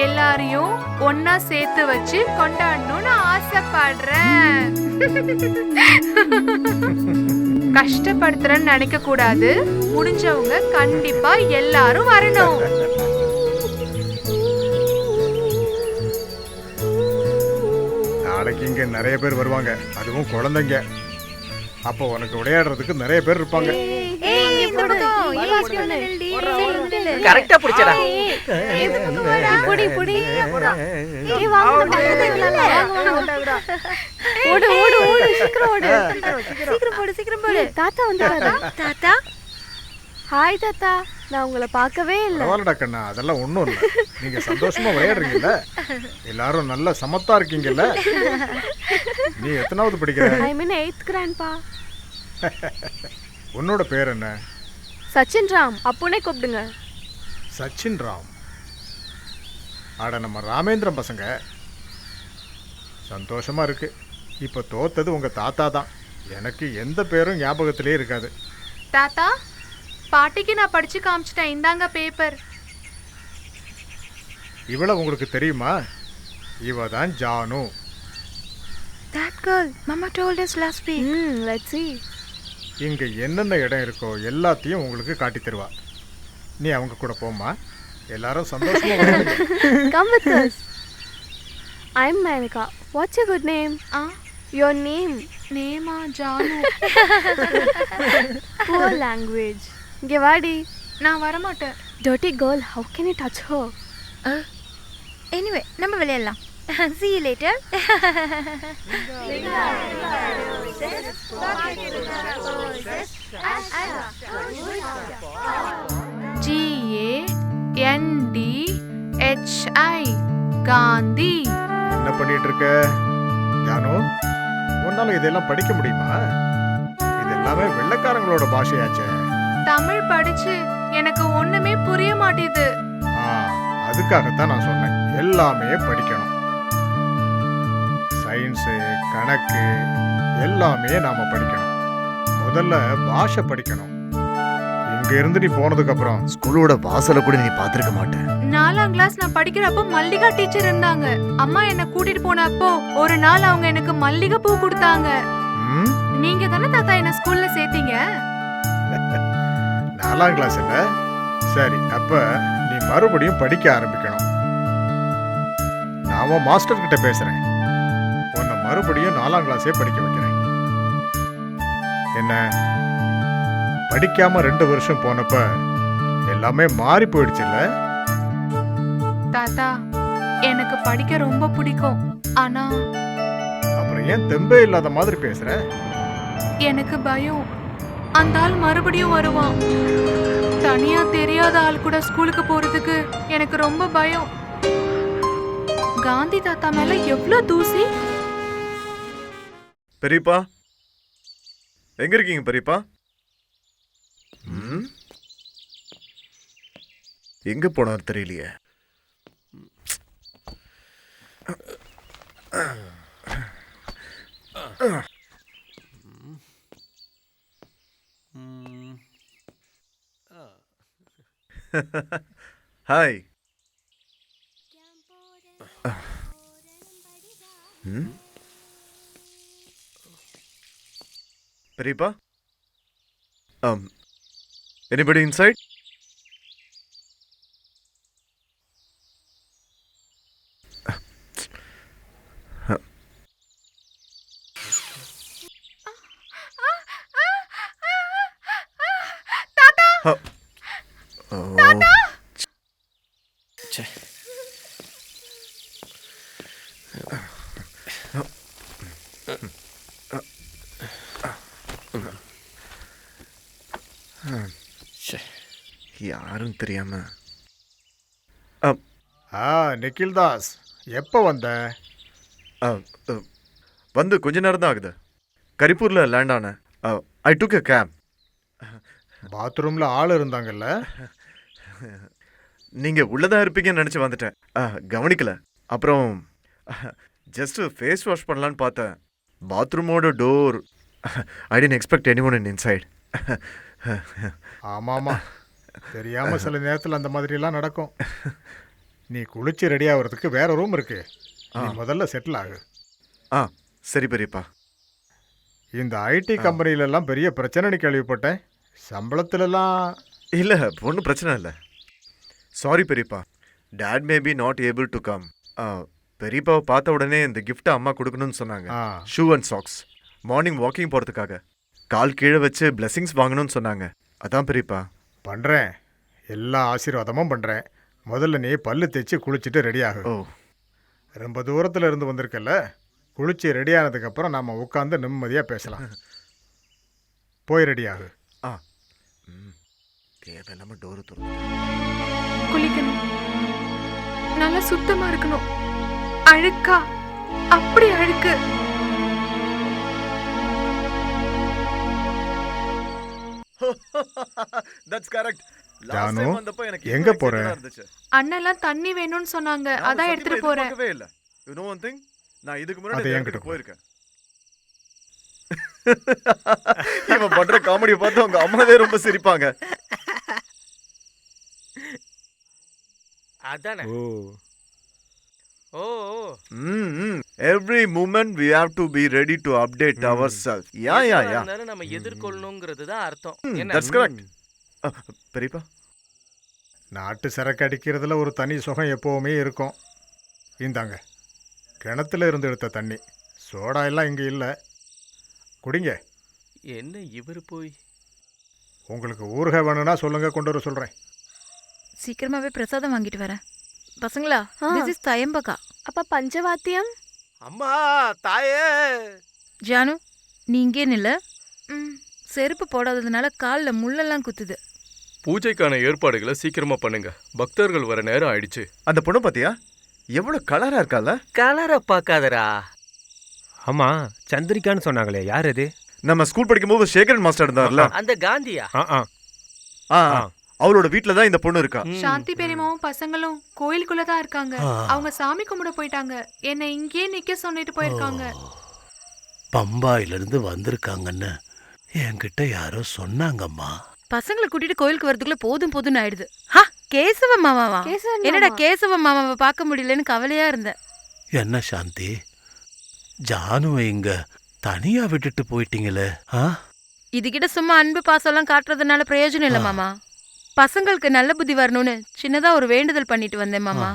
எல்லாரையும் ஒன்னா சேர்த்து வச்சு கொண்டாடணும்னு ஆசைப்படுறேன். கஷ்டப்படுத்துறேன்னு நினைக்க கூடாது. முடிஞ்சவங்க கண்டிப்பா எல்லாரும் வரணும். இங்க நிறைய பேர் வருவாங்க, அதுவும் குழந்தைங்க. அப்போ உனக்கு விளையாடுறதுக்கு நிறைய பேர் இருப்பாங்க. கரெக்டா பிடிச்சடா. தாத்தா வந்தாரா? தாத்தா ஹாய் தாத்தா, நான் உங்களை பார்க்கவே இல்லை. பரவாயில்லடா கண்ணா, அதெல்லாம் ஒன்றும் இல்லை. நீங்க சந்தோஷமா விளையாடுறீங்கல்ல, எல்லாரும் நல்ல சமத்தா இருக்கீங்கல்ல. நீ எத்தனாவது படிக்கிற? ஐ மீன் 8th grandpa. உன்னோட பேர் என்ன? சச்சின் ராம், அப்புனே கூப்பிடுங்க. சச்சின் ராம். ஆட நம்ம ராமேந்திரம் பசங்க. சந்தோஷமா இருக்கு. இப்போ தோத்தது உங்க தாத்தா தான். எனக்கு எந்த பேரும் ஞாபகத்திலே இருக்காது. தாத்தா, பாட்டிக்கு நான் படிச்சு காமிச்சிட்டேன், இந்தாங்க பேப்பர். இவள உங்களுக்கு தெரியுமா? இவ தான் Janu. That girl, Mama told us last week. Let's see. இங்க என்னென்ன இடம் இருக்கோ எல்லாத்தையும் உங்களுக்கு காட்டி தருவா. நீ அவங்க கூட போமா. எல்லாரும் சந்தோஷமா விளையாடுங்க. Come with us. I'm Manika. What's your good name? Your name? நேமா Janu. Poor language. இங்கே வாடி. நான் வரமாட்டேன். Dirty girl, how can you touch her? Anyway, நம்ம விளையாடலாம். See you later. GANDHI Gandhi. என்ன பண்ணிட்டு இருக்க ஜானு? உன்னால இதெல்லாம் படிக்க முடியுமா? இது எல்லாமே வெள்ளைக்காரங்களோட பாஷையாச்சே. தமிழ் படிச்சு எனக்கு ஒண்ணுமே புரிய மாட்டேது. அதுக்காகத்தான் நான் சொன்னேன், எல்லாமே படிக்கணும். சயின்ஸு, கணக்கு எல்லாமே நாம படிக்கணும். முதல்ல பாஷை படிக்கணும். இங்க இருந்து நீ போனதுக்கு அப்புறம் ஸ்கூலோட வாசலை கூட நீ பார்த்திருக்க மாட்டேன். 4ஆம் கிளாஸ் நான் படிக்கிறப்போ மல்லிகா டீச்சர் இருந்தாங்க. அம்மா என்ன கூட்டிட்டு போனப்போ ஒரு நாள் அவங்க எனக்கு மல்லிகை பூ கொடுத்தாங்க. நீங்க தானே தாத்தா என்ன ஸ்கூல்ல சேர்த்தீங்க? 4ஆம் கிளாஸ் இல்ல? சரி, அப்ப நீ மறுபடியும் படிக்க ஆரம்பிக்கணும். நான் மாஸ்டர் கிட்ட பேசுறேன். உன்னை மறுபடியும் 4ஆம் கிளாஸே படிக்க வைக்கிறேன். என்ன, படிக்காம 2 வருஷம் போனப்ப எல்லாமே மாறி போயிடுச்சுல்ல? தாத்தா, எனக்கு படிக்க ரொம்ப பிடிக்கும். ஆனா அப்புறம் ஏன் தெம்பே இல்லாத மாதிரி பேசுற? எனக்கு பயம். அந்த ஆள் மறுபடியும் வருவான். தனியா தெரியாத ஆள் கூட ஸ்கூலுக்கு போறதுக்கு எனக்கு ரொம்ப பயம். காந்தி தாத்தா மேல எவ்வளவு தூசி. பெரியப்பா, எங்க இருக்கீங்க பெரியப்பா? எங்க போனார் தெரியலையே. ஹாய். பெரியப்பா, anybody inside? யாரும் தெரியாம. நிக்கில் தாஸ், எப்போ வந்த? வந்து கொஞ்ச நேரம் தான் ஆகுது. கரிப்பூர்ல லேண்ட் ஆன. ஐ டுக் எ கேப். பாத்ரூம்ல ஆள் இருந்தாங்கல்ல? நீங்க உள்ளதா இருப்பீங்கன்னு நினைச்சு வந்துட்டேன். கவனிக்கல. அப்புறம் ஜஸ்ட் ஃபேஸ் வாஷ் பண்ணலான்னு பார்த்தேன். பாத்ரூமோட door. I didn't expect anyone in inside. ஆமாமா, தெரியாம சில நேரத்தில் அந்த மாதிரி எல்லாம் நடக்கும். நீ குளிச்சு ரெடி ஆகிறதுக்கு வேற ரூம் இருக்கு. நீ முதல்ல செட்டில் ஆகு. சரி பெரியப்பா. இந்த ஐடி கம்பெனில எல்லாம் பெரிய பிரச்சனைன்னு கேள்விப்பட்டேன். சம்பளத்திலலாம் இல்ல, ஒன்றும் பிரச்சனை இல்லை. சாரி பெரியப்பா, dad may be not able to come. பெரியப்பாவை பார்த்த உடனே இந்த கிஃப்ட் அம்மா கொடுக்கணும்னு சொன்னாங்க. A shoe and socks. Morning walking போறதுக்காக கால் கீழே வச்சு பிளெஸிங்ஸ் வாங்கணும்னு சொன்னாங்க. அதான் பெரியப்பா. பண்ணுறேன், எல்லா ஆசீர்வாதமும் பண்ணுறேன். முதல்ல நீ பல்லு தேய்ச்சி குளிச்சுட்டு ரெடி ஆகு. ஓ ரொம்ப தூரத்தில் இருந்து வந்திருக்கல, குளிச்சு ரெடி ஆனதுக்கப்புறம் நாம் உட்காந்து நிம்மதியாக பேசலாம். போய் ரெடி ஆகு. ஆ தேவையில்லாம டோரு திறந்து. குளிக்கணும், நல்லா சுத்தமா இருக்கணும். அழுக்கா, அப்படி அழுக்கு. That's correct. Last Janu, time வந்தப்போ எனக்கு எங்க இன்னும் போற? excited-ஆ இருந்துச்சு. அண்ணெல்லாம் தண்ணி வேணும்னு சொன்னாங்க, நான் அதான் சத்தியமா எடுத்துட்டு போறேன். எதிர்பார்க்கவே இல்ல. You know one thing? நான் இதுக்கு முன்னாடி அது இந்த என்கிட்ட இடத்துக்கு போயிருக்கேன். இவன் பண்ற காமெடியை பார்த்து அவங்க அம்மாவே ரொம்ப சிரிப்பாங்க. அதானே. ஓ ஓ Every moment we have to be ready to update ourselves. Yeah. நம்ம எதிர்கொள்ளணுங்கிறது தான் அர்த்தம். என்ன? That's correct. பெரியப்பா நாட்டு சரக்கு அடிக்கிறதுல ஒரு தனி சுகம் எப்போவுமே இருக்கும். இந்தாங்க, கிணத்துல இருந்து எடுத்த தண்ணி. சோடா எல்லாம் இங்கே இல்லை, குடிங்க. என்ன இவர் போய் உங்களுக்கு ஊறுகாய் வேணும்னா சொல்லுங்க, கொண்டு வர சொல்கிறேன். சீக்கிரமாவே பிரசாதம் வாங்கிட்டு வரேன். பசங்களா, திஸ் இஸ் தயம்பகா. அப்ப பஞ்சவாத்தியம்? அம்மா தாயே. ஜானு, நீ இங்கே நில்ல. ம். செருப்பு போடாததுனால காலில் முள்ளெல்லாம் குத்துது. பூஜைக்கான ஏற்பாடுகளை சீக்கிரமா பண்ணுங்க. பக்தர்கள் வர நேரம் ஆயிடுச்சு. அந்த பொண்ணு பாத்தியா, எவ்வளவு கலரா இருக்கால. கலரை பார்க்காதடா. ஆமா, சந்திரிகான்னு சொன்னாங்களே, யார் அது? நம்ம ஸ்கூல் படிக்கும்போது சேகரன் மாஸ்டர் இருந்தார்ல, அந்த காந்தியா? அவளோட வீட்ல தான் இந்த பொண்ணு இருக்கா. சாந்தி பெரியமாவும் பசங்களும் கோயிலுக்குள்ளதான் இருக்காங்க. அவங்க சாமி கும்பிட போயிட்டாங்க. என்னை இங்கேயே நிக்க சொல்லிட்டு போயிருக்காங்க. பம்பாயிலிருந்து வந்திருக்காங்கன்னு என்கிட்ட யாரோ சொன்னாங்கம்மா. பசங்களை கூட்டிட்டு கோயிலுக்கு வரதுக்குள்ள போதும் போதும்னு ஆயிடுது. ஹா, கேசவ மாமாவா? கேசவன் என்னடா மாமா. கேசவ மாமாவை பார்க்க முடியலன்னு கவலையா இருந்தேன். என்ன சாந்தி, ஜானுவை இங்க தனியா விட்டுட்டு போயிட்டீங்களே? இதுகிட்ட சும்மா அன்பு பாசம்லாம் காட்டுறதுனால பிரயோஜனம் இல்ல மாமா. பசங்களுக்கு நல்ல புத்தி வரணும்னு சின்னதா ஒரு வேண்டுதல் பண்ணிட்டு வந்தேன் மாமா.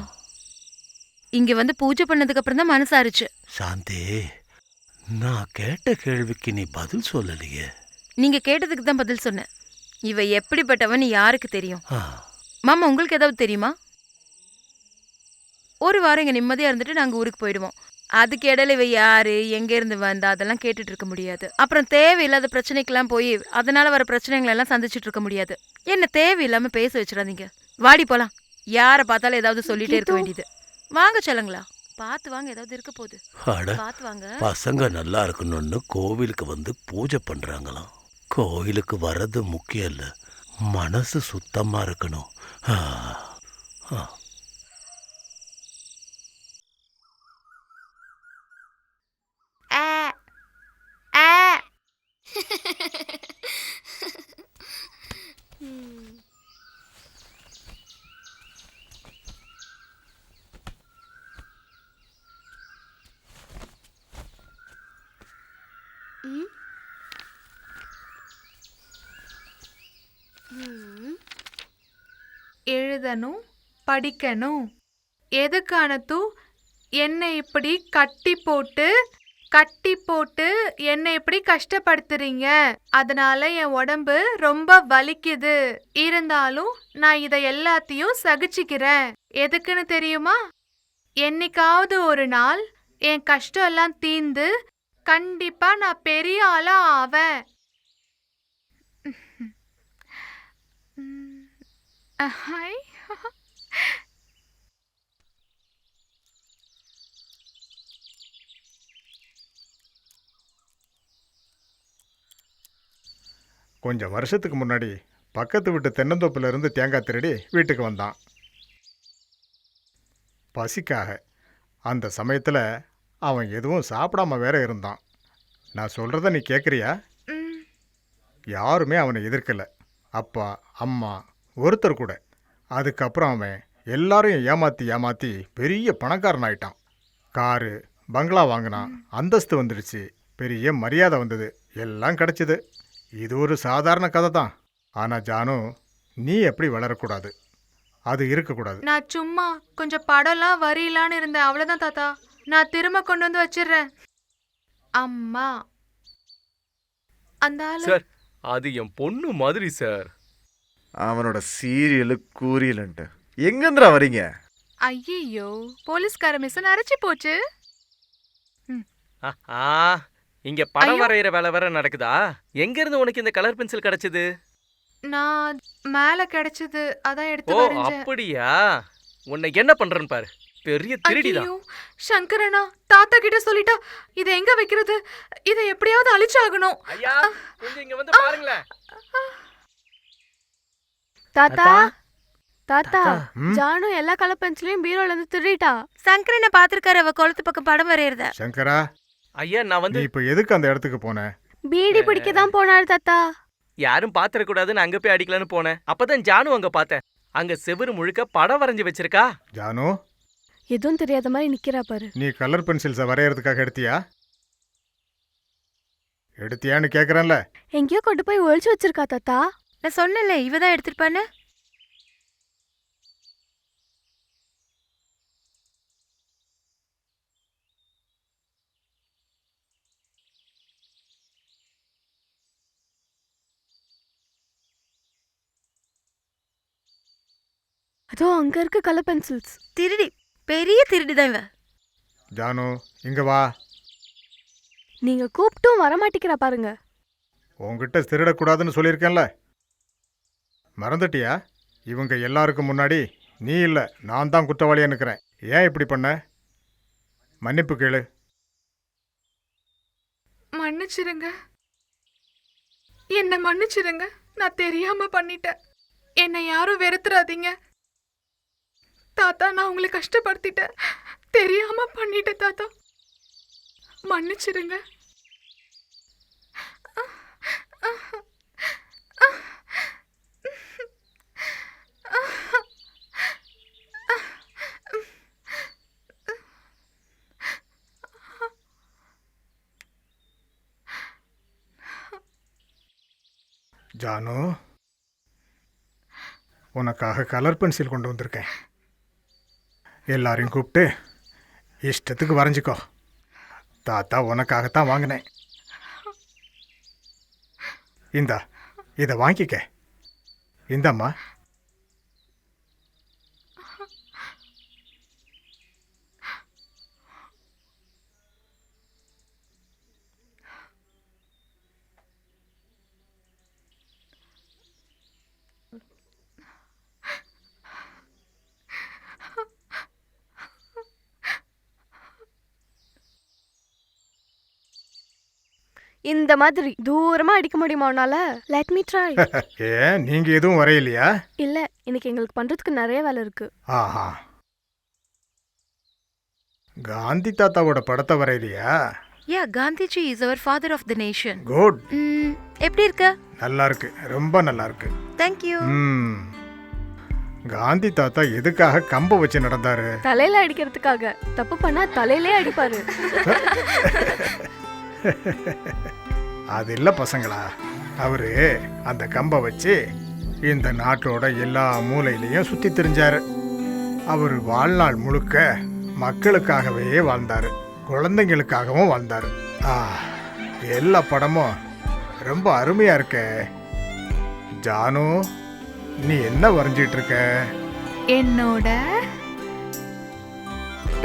இங்க வந்து பூஜை பண்ணதுக்கு அப்புறம் தான் மனசாருச்சு. சாந்தி, நான் கேட்ட கேள்விக்கு நீ பதில் சொல்லலையே. நீங்க கேட்டதுக்கு தான் பதில் சொன்னேன். இவ எப்படிப்பட்டவன்னு யாருக்கு தெரியும்? ஆ, மாமா, உங்களுக்கு ஏதாவது தெரியுமா? ஒரு வாரம் இங்க நிம்மதியா இருந்துட்டு நாங்க ஊருக்கு போயிடுவோம். அதுக்கு இடையில இவ யாரு, எங்க இருந்து வந்தா, அதெல்லாம் கேட்டுட்டு இருக்க முடியாது. அப்புறம் தேவையில்லாத பிரச்சனைக்கெல்லாம் போய் அதனால வர பிரச்சனைகளை எல்லாம் சந்திச்சுட்டு இருக்க முடியாது. என்ன தேவையில்லாம பேச வச்சிடாதீங்க. வாடி போலாம். யாரை பார்த்தாலும் ஏதாவது சொல்லிட்டே இருக்க வேண்டியது. வாங்க சொல்லுங்களா, பார்த்து வாங்க, ஏதாவது இருக்க போகுது. அட, பார்த்து வாங்க. பசங்க நல்லா இருக்கணும்னு கோவிலுக்கு வந்து பூஜை பண்றாங்களாம். கோயிலுக்கு வர்றது முக்கியம் இல்ல, மனசு சுத்தமா இருக்கணும். ஆ, ஆ. எழுதணும், படிக்கணும். எதுக்கான தூ என்னை இப்படி கட்டி போட்டு என்னை இப்படி கஷ்டப்படுத்துறீங்க. அதனால என் உடம்பு ரொம்ப வலிக்குது. இருந்தாலும் நான் இதை எல்லாத்தையும் சகிச்சுக்கிறேன். எதுக்குன்னு தெரியுமா? என்னைக்காவது ஒரு நாள் என் கஷ்டம் எல்லாம் தீந்து கண்டிப்பா நான் பெரிய ஆளா ஆவேன். ஹாய். கொஞ்சம் வருஷத்துக்கு முன்னாடி பக்கத்து வீட்டு தென்னந்தோப்புல இருந்து தேங்காய் திருடி வீட்டுக்கு வந்தான் பசிக்காக. அந்த சமயத்தில் அவன் எதுவும் சாப்பிடாம வேற இருந்தான். நான் சொல்கிறத நீ கேட்குறியா? யாருமே அவனை எதிர்க்கலை, அப்பா அம்மா ஒருத்தர் கூட. அதுக்கப்புறம் அவன் எல்லாரையும் ஏமாற்றி பெரிய பணக்காரன் ஆயிட்டான். காரு பங்களா வாங்கினான், அந்தஸ்து வந்துடுச்சு, பெரிய மரியாதை வந்தது, எல்லாம் கிடச்சிது. இது ஒரு சாதாரண கதை தான். ஆனால் ஜானு, நீ எப்படி வளரக்கூடாது. அது இருக்கக்கூடாது. நான் சும்மா கொஞ்சம் படம்லாம் வரையலான்னு இருந்தேன், அவ்வளவுதான் தாத்தா. நான் திரும்ப கொண்டு வந்து வச்சிடுறேன். அம்மா அந்த ஆளு சார் அது என் பொண்ணு மாதிரி சார். அவனோட சீரியலு கூரியலன்ட்டு எங்கேந்திரா வரீங்க? ஐயோ போலீஸ்கார மிஸ் அரைச்சி போச்சு. இங்க படம் ஐயோ. வரைகிற வேலை வேற நடக்குதா? எங்க இருந்து உனக்கு இந்த கலர் பென்சில் கிடைச்சது? நான் மேல கிடைச்சது, அதான் எடுத்து ஓ வரைஞ்சேன். அப்படியா? உன்னை என்ன பண்றேன்னு பாரு, பெரிய திருடிதான். ஐயோ சங்கரனா, தாத்தா கிட்ட சொல்லிட்டா இதை எங்க வைக்கிறது? இதை எப்படியாவது அழிச்சாகணும். ஐயா கொஞ்சம் இங்க வந்து பாருங்களேன். தாத்தா தாத்தா ஜானு எல்லா கலர் பென்சிலையும் பீரோல இருந்து திருடிட்டா. சங்கரனை பாத்திருக்காரு அவ குளத்து பக்கம் படம் வரையறத. சங்கரா, ஐயா நான் நீ வந்து இப்போ எதுக்கு அந்த இடத்துக்கு போன? பீடி பிடிக்க தான் போனாரு தாத்தா. யாரும் பாத்திரக்கூடாதுன்னு அங்க போய் அடிக்கலான்னு போனேன். அப்பதான் ஜானு அங்க பார்த்தேன். அங்க செவுரு முழுக்க படம் வரைஞ்சு வச்சிருக்கா. ஜானு, எதுவும் தெரியாத மாதிரி நிக்கிறா பாரு. நீ கலர் பென்சில்ஸை வரையறதுக்காக எடுத்தியா? எடுத்தியான்னு கேட்குறேன்ல. எங்கேயோ கொண்டு போய் ஒழிச்சு வச்சிருக்கா தாத்தா. நான் சொன்னல இவதான் எடுத்திருப்பான்னு. அதோ அங்க இருக்கு கலர் பென்சில்ஸ். திருடி, பெரிய திருடிதான் இவ. ஜானு, இங்க வா. நீங்க கூப்பிட்டும் வரமாட்டேங்கிறா பாருங்க. உன்கிட்ட திருடக்கூடாதுன்னு சொல்லியிருக்கேன்ல, மறந்துட்டியா? இவங்க எல்லாருக்கும் முன்னாடி நீ இல்லை, நான் தான் குற்றவாளியா நிற்கிறேன். ஏன் இப்படி பண்ண? மன்னிப்பு கேளு. மன்னிச்சிருங்க, என்ன மன்னிச்சிருங்க. நான் தெரியாம பண்ணிட்டேன். என்னை யாரும் வெறுத்துறாதீங்க தாத்தா. நான் உங்களை கஷ்டப்படுத்திட்டேன், தெரியாம பண்ணிட்டேன் தாத்தா. மன்னிச்சிருங்க. ஜானு, உனக்காக கலர் பென்சில் கொண்டு வந்திருக்கேன். எல்லாரையும் கூப்பிட்டு இஷ்டத்துக்கு வரைஞ்சிக்கோ. தாத்தா உனக்காகத்தான் வாங்கினேன். இந்தா, இதை வாங்கிக்க. இந்தாம்மா. இந்த மாதிரி தூரமா அடிக்க முடியுமா உன்னால? Let me try. ஏன் நீங்க எதுவும் வரையலையா? இல்ல, இன்னைக்கு எங்களுக்கு பண்றதுக்கு நிறைய வேலை இருக்கு. ஆஹா, காந்தி தாத்தாவோட படத்தை வரையலையா? Yeah, Gandhiji is our father of the nation. Good. எப்படி இருக்க? நல்லா இருக்கு, ரொம்ப நல்லா இருக்கு. Thank you. காந்தி தாத்தா எதுக்காக கம்பை வச்சு நடந்தாரு? தலையில அடிக்கிறதுக்காக. தப்பு பண்ணா தலையிலே அடிப்பாரு. அது இல்ல பசங்களா, அவரு அந்த கம்பை வச்சு இந்த நாட்டோட எல்லா மூலையிலையும் சுத்தி திரிஞ்சாரு. அவர் வாழ்நாள் முழுக்க மக்களுக்காகவே வாழ்ந்தாரு, குழந்தைங்களுக்காகவும் வாழ்ந்தாரு. எல்லா படமும் ரொம்ப அருமையா இருக்க. ஜானு, நீ என்ன வரைஞ்சிட்டு இருக்க? என்னோட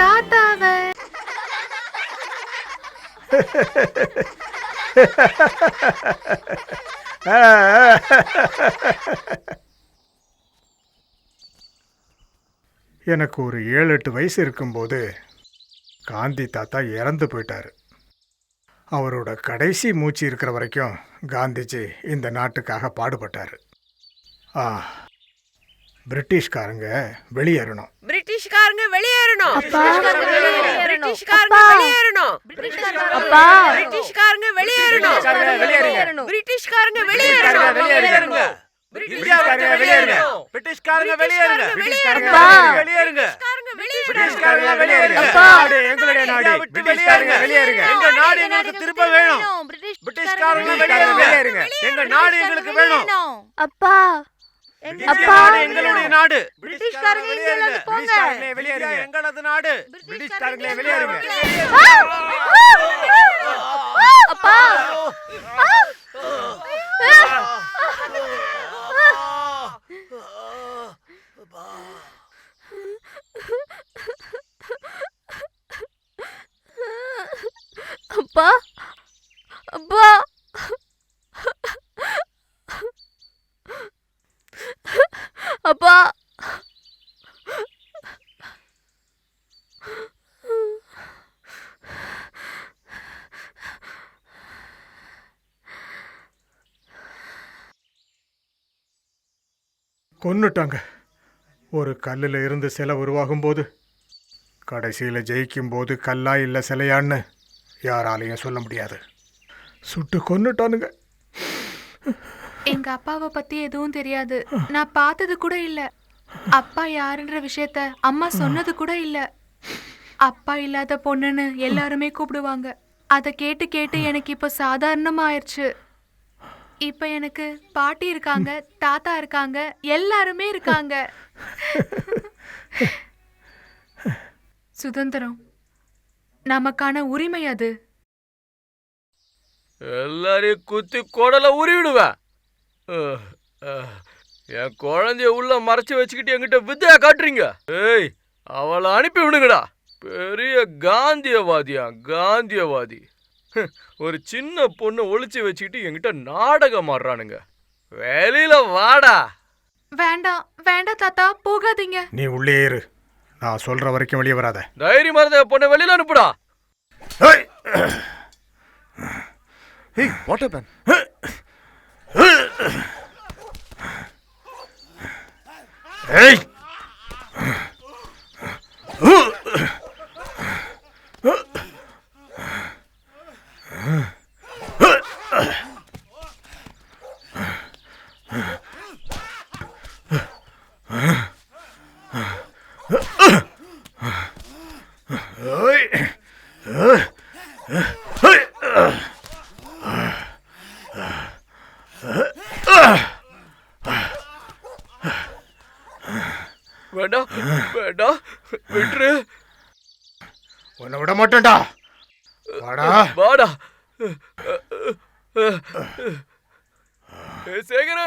தாத்தாவை. எனக்கு ஒரு 7-8 வயசு இருக்கும்போது காந்தி தாத்தா இறந்து போயிட்டாரு. அவரோட கடைசி மூச்சு இருக்கிற வரைக்கும் காந்திஜி இந்த நாட்டுக்காக பாடுபட்டார். பிரிட்டிஷ்காரங்க வெளியேறணும். பிரிட்டிஷ்காரங்க வெளியேறணும். அப்பா. பிரிட்டிஷ்காரங்க வெளியேறணும். அப்பா. பிரிட்டிஷ்காரங்க வெளியேறணும். பிரிட்டிஷ்காரங்க வெளியேறணும். வெளியேறுங்க. பிரிட்டிஷ்காரங்க வெளியேறணும். பிரிட்டிஷ்காரங்க வெளியேறுங்க. அப்பா. வெளியேறுங்க. பிரிட்டிஷ்காரங்க பிரிட்டிஷ்காரங்க வெளியேறுங்க. அப்பா. எங்களுடைய நாடு. பிரிட்டிஷ்காரங்க வெளியேறுங்க. எங்க நாடு எங்களுக்கு திரும்ப வேணும். பிரிட்டிஷ்காரங்க வெளியேறுங்க. எங்க நாடு எங்களுக்கு வேணும். அப்பா. அப்பா. எங்களுடைய நாடு. பிரிட்டிஷ்காரங்க இங்க இருந்து போங்க. பிரிட்டிஷ்காரங்களே வெளியேறுங்க. எங்களது நாடு. பிரிட்டிஷ்காரங்களே வெளியேறுங்க. அப்பா. அப்பா. அப்பா. அப்பா. கொன்னுட்டாங்க. ஒரு கல்லில் இருந்து சிலை உருவாகும் போது கடைசியில் ஜெயிக்கும் போது கல்லா இல்லை சிலையான்னு யாராலையும் சொல்ல முடியாது. சுட்டு கொன்னுட்டானுங்க. எங்க அப்பாவை பத்தி எதுவும் தெரியாது. நான் பார்த்தது கூட இல்ல. அப்பா யாருன்ற விஷயத்த அம்மா சொன்னது கூட இல்ல. அப்பா இல்லாத பொண்ணுன்னு எல்லாருமே கூப்பிடுவாங்க. அதை கேட்டு கேட்டு எனக்கு இப்ப சாதாரணமா ஆயிடுச்சு. இப்ப எனக்கு பாட்டி இருக்காங்க, தாத்தா இருக்காங்க, எல்லாருமே இருக்காங்க. சுதந்திரம் நமக்கான உரிமை. அது எல்லாரையும் குத்தி குடல உருவிடுவேன். என் குழந்தைய உள்ள மறைச்சு வச்சுக்கிட்டு என்கிட்ட வித்தையா காட்டுறீங்க. ஏய், அவளை அனுப்பி விடுங்கடா. பெரிய காந்தியவாதியா, காந்தியவாதி. ஒரு சின்ன பொண்ணை ஒளிச்சு வச்சுக்கிட்டு என்கிட்ட நாடகம் ஆடுறானுங்க. வெளியில வாடா. வேண்டாம் வேண்டாம் தாத்தா, போகாதீங்க. நீ உள்ளே இரு. நான் சொல்ற வரைக்கும் வெளியே வராத. தைரியமா இருந்த பொண்ணை வெளியில அனுப்புடா. Hey, what happened? Hey! வேண்டாம் வேண்டாம், விட்டுரு. உன்னை விட மாட்டேன்டா. வாடா வாடா. சேகர,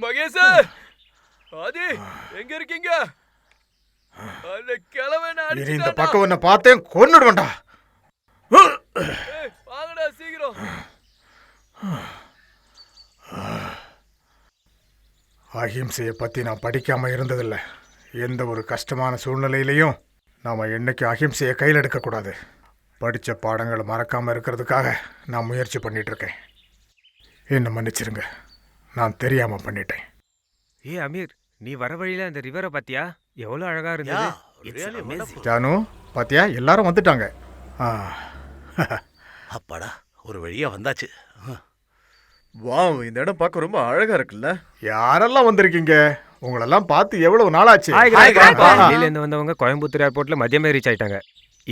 மகேஷ, ஆதி, எங்க இருக்கீங்க? அந்த கிழவனை இனி இந்த அடிச்சுட்டான்டா. பக்கம் உன்னை பார்த்தேன் கொன்னுடுவேன்டா. வாங்கடா சீக்கிரம். அஹிம்சையை பற்றி நான் படிக்காமல் இருந்ததில்லை. எந்த ஒரு கஷ்டமான சூழ்நிலையிலையும் நாம் என்னைக்கு அஹிம்சையை கையில் எடுக்கக்கூடாது. படித்த பாடங்களை மறக்காமல் இருக்கிறதுக்காக நான் முயற்சி பண்ணிகிட்ருக்கேன். என்னை மன்னிச்சிருங்க, நான் தெரியாமல் பண்ணிட்டேன். ஏ அமீர், நீ வர வழியில அந்த ரிவரை பாத்தியா? எவ்வளவு அழகா இருந்தது. ஜானு பாத்தியா, எல்லாரும் வந்துட்டாங்க. அப்பாடா, ஒரு வழியா வந்தாச்சு. வாவ், இந்த இடம் பார்க்க ரொம்ப அழகா இருக்குல்ல. யாரெல்லாம் வந்திருக்கீங்க? உங்களெல்லாம் பார்த்து எவ்வளவு நாளாச்சு. டெல்லியில இருந்து வந்தவங்க கோயம்புத்தூர் ஏர்போர்ட்ல மதியமே ரீச் ஆயிட்டாங்க.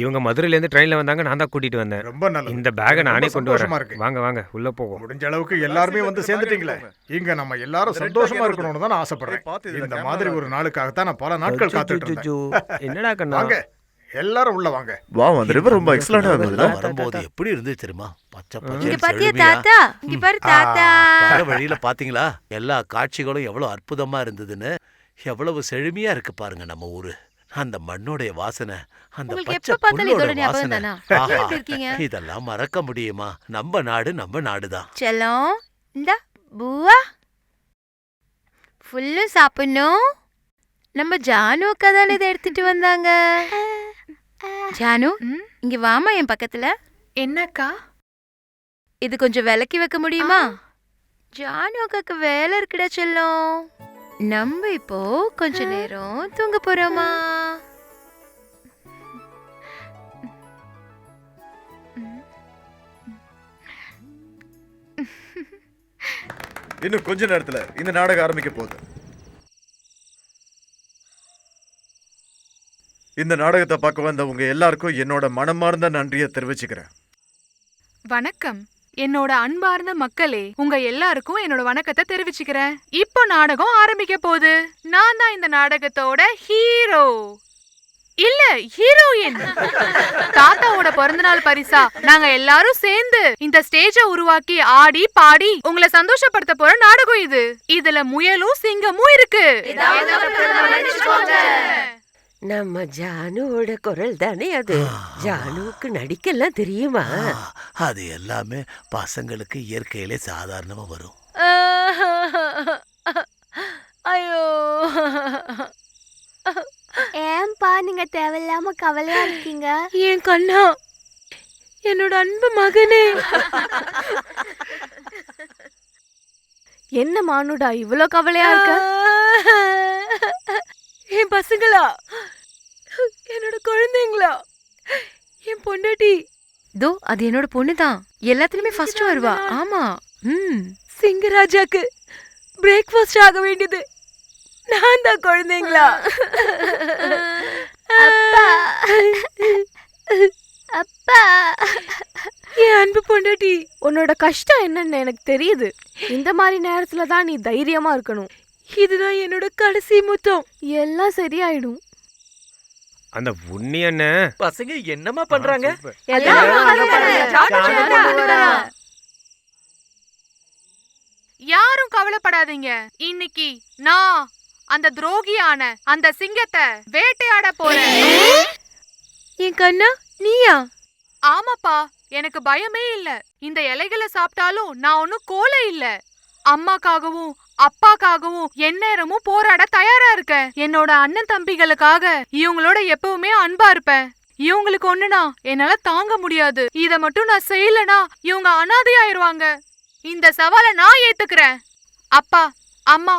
இவங்க மதுரையில இருந்து ட்ரெயின்ல வந்தாங்க, நான் தான் கூட்டிட்டு வந்தேன். ரொம்ப நல்லது. இந்த பேக்கை நானே கொண்டு வரேன். இருக்கு. வாங்க வாங்க உள்ள போவோம். முடிஞ்ச அளவுக்கு எல்லாருமே வந்து சேர்ந்துட்டீங்களே. இங்க நம்ம எல்லாரும் சந்தோஷமா இருக்கணும்னு தான் நான் ஆசைப்படுறேன். இந்த மாதிரி ஒரு நாளுக்காகத்தான் நான் பல நாட்கள் காத்துட்டு இருந்தேன். என்னடா கண்ணா? வாங்க எல்லாரும் உள்ள வாங்க. வாவ், அந்த ரிவர் ரொம்ப எக்ஸலென்ட்டா இருந்ததுல. வரும்போது எப்படி இருந்துச்சு தெரியுமா? பச்சை இங்க பச்சை பாத்தியா செழுமையா. தாத்தா? இங்க பாரு தாத்தா. வர வழியில பாத்தீங்களா? எல்லா காட்சிகளும் எவ்வளவு அற்புதமா இருந்ததுன்னு. எவ்வளவு செழுமையா இருக்கு பாருங்க நம்ம ஊரு. அந்த மண்ணோடைய வாசனை, அந்த உங்களுக்கு பச்சை எப்ப பார்த்தாலும் புல்லோட இதோட ஞாபகம் வாசனை. தானா? ஆஹா, எப்படி இருக்கீங்க? இதெல்லாம் மறக்க முடியுமா? நம்ம நாடு நம்ம நாடுதான். செல்லம், இந்த பூவா ஃபுல்லு சாப்பிடணும். நம்ம ஜானு கதால இதை எடுத்துட்டு வந்தாங்க. ஜானு, இங்க வாமா என் பக்கத்துல. என்னக்கா? இது கொஞ்சம் விலக்கி வைக்க முடியுமா? ஜானு அக்காக்கு வேலை இருக்குடா செல்லம். நம்ம இப்போ கொஞ்ச நேரம் தூங்க போறோமா? இன்னும் கொஞ்ச நேரத்துல இந்த நாடகம் ஆரம்பிக்க போகுது. இந்த நாடகத்தை பார்க்க வந்த உங்க எல்லாருக்கும் என்னோட மனமார்ந்த நன்றியை தெரிவிச்சுக்கிறேன். வணக்கம். என்னோட அன்பார்ந்த மக்களே, உங்க எல்லாருக்கும் என்னோட வணக்கத்தை தெரிவிச்சுக்கிறேன். இப்போ நாடகம் ஆரம்பிக்க போகுது. நான் தான் இந்த நாடகத்தோட ஹீரோ, இல்ல ஹீரோயின். தாத்தாவோட பிறந்தநாள் பரிசா நாங்க எல்லாரும் சேர்ந்து இந்த ஸ்டேஜ உருவாக்கி ஆடி பாடி உங்களை சந்தோஷப்படுத்த போற நாடகம் இது. இதுல முயலும் சிங்கமும் இருக்கு. நம்ம ஜானுவோட குரல் தானே அது. ஜானுவுக்கு நடிக்கலாம் தெரியுமா? அது எல்லாமே பசங்களுக்கு இயற்கையிலே சாதாரணமா வரும். ஐயோ, ஏன்பா நீங்க தேவையில்லாம கவலையா இருக்கீங்க? என் கண்ணா, என்னோட அன்பு மகனே. என்ன மானுடா இவ்ளோ கவலையா இருக்க? என் பசங்களா, என்னோட குழந்தைங்களா, என் பொண்டாட்டி. தோ அது என்னோட பொண்ணுதான். எல்லாத்துலயுமே ஃபர்ஸ்ட் வருவா. ஆமா. சிங்கராஜாக்கு பிரேக்ஃபாஸ்ட் ஆக வேண்டியது நான் தான் குழந்தைங்களா. அப்பா, அப்பா, என் அன்பு பொண்டாட்டி. உன்னோட கஷ்டம் என்னன்னு எனக்கு தெரியுது. இந்த மாதிரி நேரத்துல தான் நீ தைரியமா இருக்கணும். இதுதான் என்னோட கடைசி முத்தம். எல்லாம் சரியாயிடும். அந்த உண்ணி என்ன பசங்க என்னமா பண்றாங்க? யாரும் கவலைப்படாதீங்க. இன்னைக்கு நான் அந்த துரோகியான அந்த சிங்கத்தை வேட்டையாட போறேன். என் கண்ணா, நீயா? ஆமாப்பா, எனக்கு பயமே இல்ல. இந்த இலைகளை சாப்பிட்டாலும் நான் ஒன்னும் கோலை இல்ல. அம்மாக்காகவும் அப்பாக்காகவும் எந்நேரமும் போராட தயாரா இருக்கேன். என்னோட அண்ணன் தம்பிகளுக்காக இவங்களோட எப்பவுமே அன்பா இருப்பேன். இவங்களுக்கு ஒண்ணுனா என்னால தாங்க முடியாது. இத மட்டும் நான் செய்யலனா இவங்க அனாதையாயிருவாங்க. இந்த சவாலை நான் ஏத்துக்கிறேன். அப்பா, அம்மா,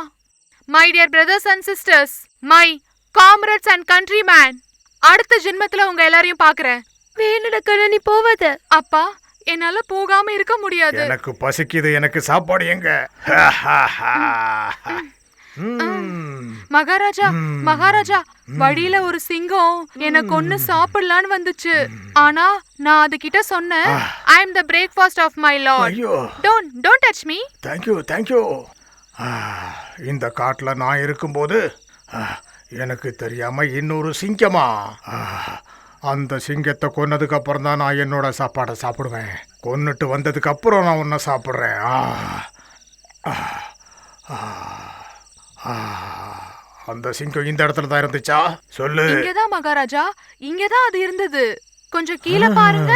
my dear brothers and sisters, my comrades and countrymen, அடுத்த ஜென்மத்துல உங்க எல்லாரையும் பாக்குறேன். வேணட கண்ணா, நீ போவாத. அப்பா, என்னால போகாம இருக்க முடியாது. எனக்கு பசிக்குது. எனக்கு சாப்பாடு எங்க? மகாராஜா, மகாராஜா, வழியில ஒரு சிங்கம் எனக்கு ஒண்ணு சாப்பிடலான்னு வந்துச்சு. ஆனா நான் அது கிட்ட சொன்னேன், I am the breakfast of my lord. Don't touch me. Thank you. இந்த காட்டுல நான் இருக்கும்போது எனக்கு தெரியாம இன்னொரு சிங்கமா? அந்த சிங்கத்தை கொன்னதுக்கு அப்புறம் தான் நான் என்னோட சாப்பாடை சாப்பிடுவேன். கொன்னுட்டு வந்ததுக்கு அப்புறம் நான் உன்னை சாப்பிட்றேன். அந்த சிங்கம் இந்த இடத்துல தான் இருந்துச்சா? சொல்லு. இங்கதான் மகாராஜா, இங்கதான் அது இருந்தது. கொஞ்சம் கீழே பாருங்க.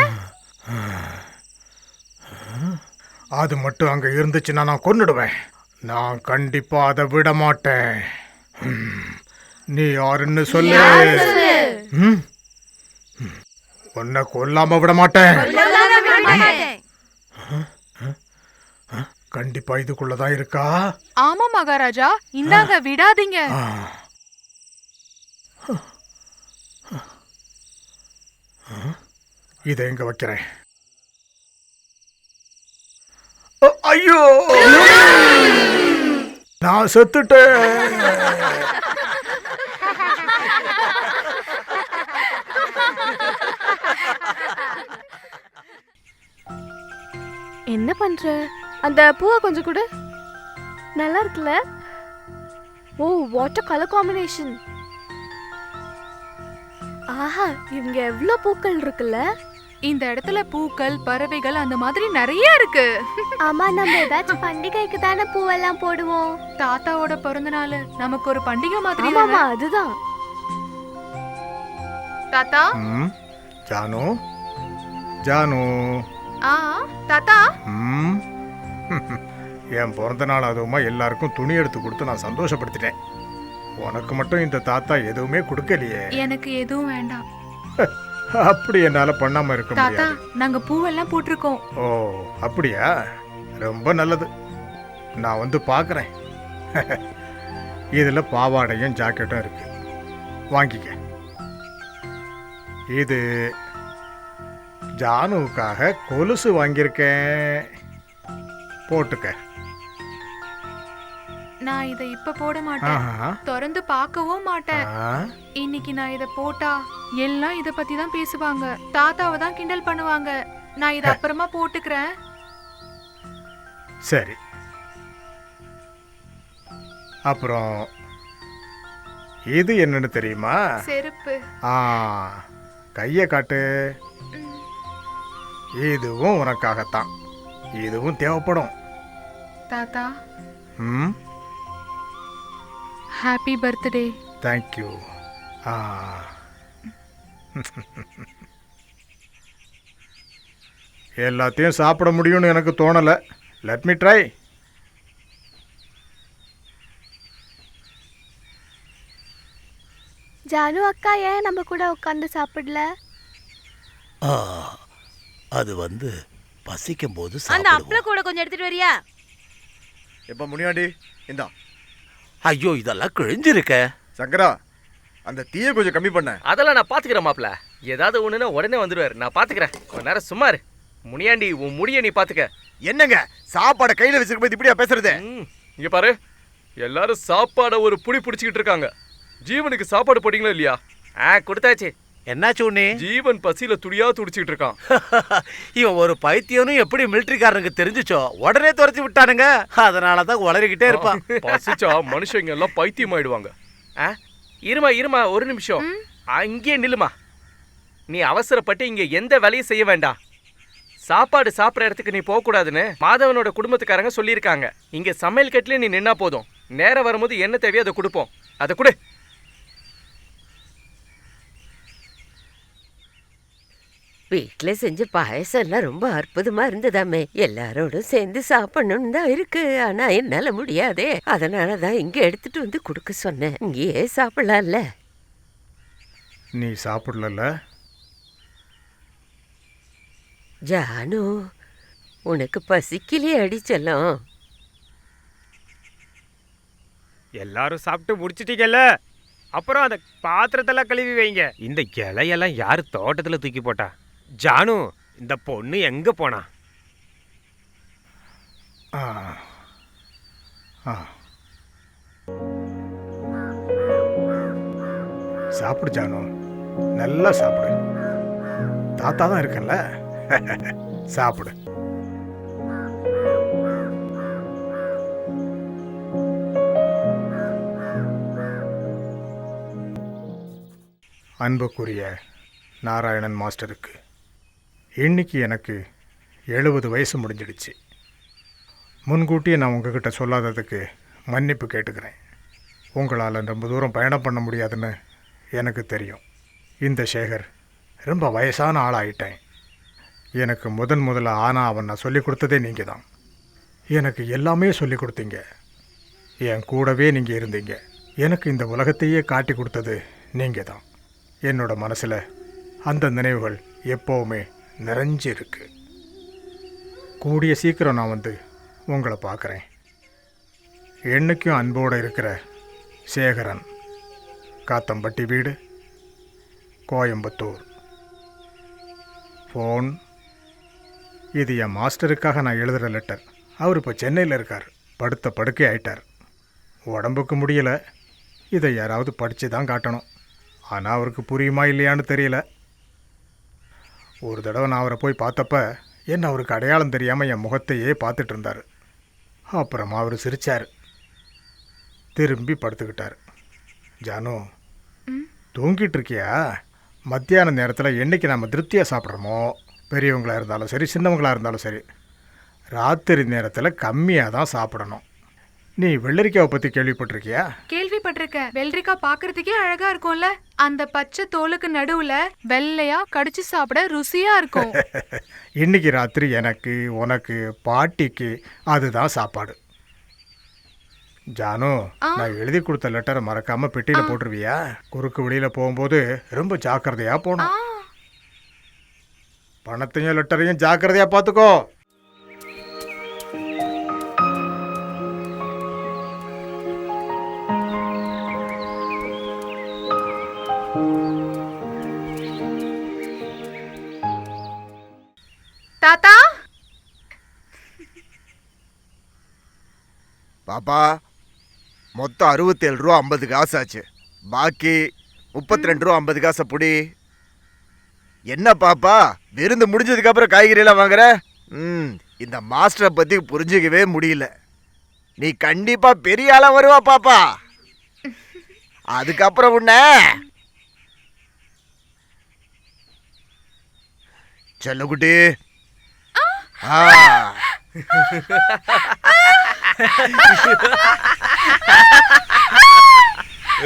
அது மட்டும் அங்க இருந்துச்சுன்னா நான் கொன்னுடுவேன். நான் கண்டிப்பா அதை விட மாட்டேன். நீ யாருன்னு சொல்லு. உன்னை கொல்லாம விட மாட்டேன். கண்டிப்பா இதுக்குள்ளதான் இருக்கா? ஆமா மகாராஜா, இந்தாங்க, விடாதீங்க. இதை எங்க வைக்கிறேன்? ஐயோ, நான் செத்துட்டேன். என்ன பண்ற? அந்த பூவை கொஞ்சம் கூட. நல்லா இருக்குல்ல? ஓ, வாட் a கலர் காம்பினேஷன். ஆஹா, இங்க எவ்வளவு பூக்கள் இருக்குல்ல. இந்த இடத்துல பூக்கள், பறவைகள் அந்த மாதிரி நிறைய இருக்கு. ஆமா, நம்ம ஏதாச்சும் பண்டிகைக்கு தானே பூவெல்லாம் போடுவோம். தாத்தாவோட பிறந்த நாள் நமக்கு ஒரு பண்டிகை மாதிரி. ஆமா, அதுதான். தாத்தா. ஜானு, ஜானு. தாத்தா. என் பிறந்த நாள் அதுவுமா எல்லாருக்கும் துணி எடுத்து கொடுத்து நான் சந்தோஷப்படுத்திட்டேன். உனக்கு மட்டும் இந்த தாத்தா எதுவுமே கொடுக்கலையே. எனக்கு எதுவும் வேண்டாம். அப்படி என்னால பண்ணாம இருக்க தாத்தா, முடியாது. நாங்க பூவெல்லாம் போட்டிருக்கோம். ஓ, அப்படியா? ரொம்ப நல்லது. நான் வந்து பார்க்குறேன். இதுல பாவாடையும் ஜாக்கெட்டும் இருக்கு, வாங்கிக்க. இது ஜானுவுக்காக கொலுசு வாங்கியிருக்கேன், போட்டுக்க. நான் இதை இப்ப போட மாட்டேன், திறந்து பார்க்கவும் மாட்டேன். இன்னைக்கு நான் இதை போட்டா எல்லாம் இத பத்தி தான் பேசுவாங்க, தாத்தாவை தான் கிண்டல் பண்ணுவாங்க. நான் இதை அப்புறமா போட்டுக்கிறேன். சரி. அப்புறம் இது என்னன்னு தெரியுமா? செருப்பு. கையை காட்டு. இதுவும் உனக்காகத்தான். இதுவும் தேவைப்படும். தாத்தா, ம், ஹாப்பி பர்த்டே. தேங்க்யூ. எல்லாத்தையும் சாப்பிட முடியும்னு எனக்கு தோணலை. Let me try. ஜானு அக்கா ஏன் நம்ம கூட உட்காந்து சாப்பிடல? அது வந்து பசிக்கும் போது அந்த அப்பள கூட கொஞ்சம் எடுத்துட்டு வரியா? எப்ப முனியாண்டி இந்தா. ஐயோ, இதெல்லாம் கிழிஞ்சிருக்க. சங்கரா, அந்த தீயை கொஞ்சம் கம்மி பண்ண. அதெல்லாம் நான் பாத்துக்கிறேன் மாப்ள. ஏதாவது ஒண்ணுன்னா உடனே வந்துடுவாரு. நான் பாத்துக்கிறேன். கொஞ்ச நேரம் சும்மா இரு. முனியாண்டி, உன் முடிய நீ பாத்துக்க. என்னங்க சாப்பாட கையில வச்சிருக்கும் போது இப்படியா பேசுறது? இங்க பாரு, எல்லாரும் சாப்பாட ஒரு புடி பிடிச்சிக்கிட்டு இருக்காங்க. ஜீவனுக்கு சாப்பாடு போட்டீங்களா இல்லையா? கொடுத்தாச்சு. என்னாச்சு உன்னே? ஜீவன் பசியில துடியா துடிச்சிட்டு இருக்கான். இவன் ஒரு பைத்தியனும் எப்படி மிலிட்டரிக்காரனுக்கு தெரிஞ்சுச்சோ உடனே துரத்தி விட்டானுங்க. அதனாலதான் உளறிக்கிட்டே இருப்பான். பசிச்சா மனுஷங்க எல்லாம் பைத்தியம் ஆயிடுவாங்க. இருமா ஒரு நிமிஷம். அங்கேயே நில்லுமா. நீ அவசரப்பட்டு இங்க எந்த வேலையும் செய்ய வேண்டாம். சாப்பாடு சாப்பிட்ற இடத்துக்கு நீ போகக்கூடாதுன்னு மாதவனோட குடும்பத்துக்காரங்க சொல்லியிருக்காங்க. இங்க சமையல் கட்டிலே நீ நின்னா போதும். நேரம் வரும்போது என்ன தேவையோ அதை கொடுப்போம். அதை கொடு. வீட்டுல செஞ்ச பாயசம் எல்லாம் ரொம்ப அற்புதமா இருந்ததாமே. எல்லாரோடும் சேர்ந்து சாப்பிடணும்னு தான் இருக்கு. ஆனா என்னால முடியாதே. அதனாலதான் இங்க எடுத்துட்டு வந்து கொடுக்க சொன்னேன். இங்கேயே சாப்பிடலாம்ல. நீ சாப்பிடல? ஜானு, உனக்கு பசிக்கலையே அடிச்சலாம். எல்லாரும் சாப்பிட்டு முடிச்சிட்டீங்கல்ல, அப்புறம் அந்த பாத்திரத்தெல்லாம் கழுவி வைங்க. இந்த இலையெல்லாம் யாரு தோட்டத்துல தூக்கி போட்டா? ஜானு, இந்த பொண்ணு எங்க போனா? சாப்பிடு ஜானு, நல்லா சாப்பிடு. தாத்தா தான் இருக்கேன்ல. சாப்பிடு. அன்புக்குரிய நாராயணன் மாஸ்டருக்கு இன்னைக்கு எனக்கு 70 வயசு முடிஞ்சிடுச்சு. முன்கூட்டியே நான் உங்ககிட்ட சொல்லாததுக்கு மன்னிப்பு கேட்டுக்கிறேன். உங்களால் ரொம்ப தூரம் பயணம் பண்ண முடியாதுன்னு எனக்கு தெரியும். இந்த சேகர் ரொம்ப வயசான ஆளாயிட்டேன். எனக்கு முதல்ல அவன் நான் சொல்லிக் கொடுத்ததே நீங்கள் தான். எனக்கு எல்லாமே சொல்லிக் கொடுத்தீங்க. என் கூடவே நீங்கள் இருந்தீங்க. எனக்கு இந்த உலகத்தையே காட்டி கொடுத்தது நீங்கள் தான். என்னோட மனசில் அந்த நினைவுகள் எப்போவுமே நிறைஞ்சு இருக்கு. கூடிய சீக்கிரம் நான் வந்து உங்களை பார்க்குறேன். என்னைக்கும் அன்போடு இருக்கிற சேகரன், காத்தம்பட்டி வீடு, கோயம்புத்தூர். ஃபோன். இது என் மாஸ்டருக்காக நான் எழுதுகிற லெட்டர். அவர் இப்போ சென்னையில் இருக்கார். படுத்த படுக்கை ஆயிட்டார். உடம்புக்கு முடியலை. இதை யாராவது படித்து தான் காட்டணும். ஆனால் அவருக்கு புரியுமா இல்லையான்னு தெரியல. ஒரு தடவை நான் அவரை போய் பார்த்தப்ப என்ன அவருக்கு அடையாளம் தெரியாமல் என் முகத்தையே பார்த்துட்டு இருந்தார். அப்புறமா அவர் சிரித்தார். திரும்பி படுத்துக்கிட்டார். ஜானு, தூங்கிட்டு இருக்கியா? மத்தியான நேரத்தில் என்றைக்கு நம்ம திருப்தியாக சாப்பிட்றோமோ, பெரியவங்களாக இருந்தாலும் சரி சின்னவங்களாக இருந்தாலும் சரி, ராத்திரி நேரத்தில் கம்மியாக தான் சாப்பிடணும். நீ வெள்ளரிக்காவை பற்றி கேள்விப்பட்டிருக்கியா? கேள்விப்பட்டிருக்க. வெள்ளரிக்காய் பார்க்கறதுக்கே அழகா இருக்கும்ல. அந்த பச்சை தோலுக்கு நடுவுல வெள்ளையா கடிச்சு சாப்பிட ருசியா இருக்கும். இன்னைக்கு ராத்திரி எனக்கு, உனக்கு, பாட்டிக்கு அதுதான் சாப்பாடு. ஜானு, நான் எழுதி கொடுத்த லெட்டரை மறக்காம பெட்டியில போட்டுருவியா? குறுக்கு வெளியில போகும்போது ரொம்ப ஜாக்கிரதையா போகணும். பணத்தையும் லெட்டரையும் ஜாக்கிரதையா பார்த்துக்கோ. தாத்தா, பாப்பா, மொத்தம் 67 ரூபா 50 காசு ஆச்சு. பாக்கி 32 ரூபா 50 காசை புடி. என்ன பாப்பா, விருந்து முடிஞ்சதுக்கு அப்புறம் காய்கறி எல்லாம் வாங்குற? இந்த மாஸ்டரை பத்தி புரிஞ்சுக்கவே முடியல. நீ கண்டிப்பா பெரிய ஆளா வருவா பாப்பா. அதுக்கப்புறம் உன்ன செல்லக்குட்டி.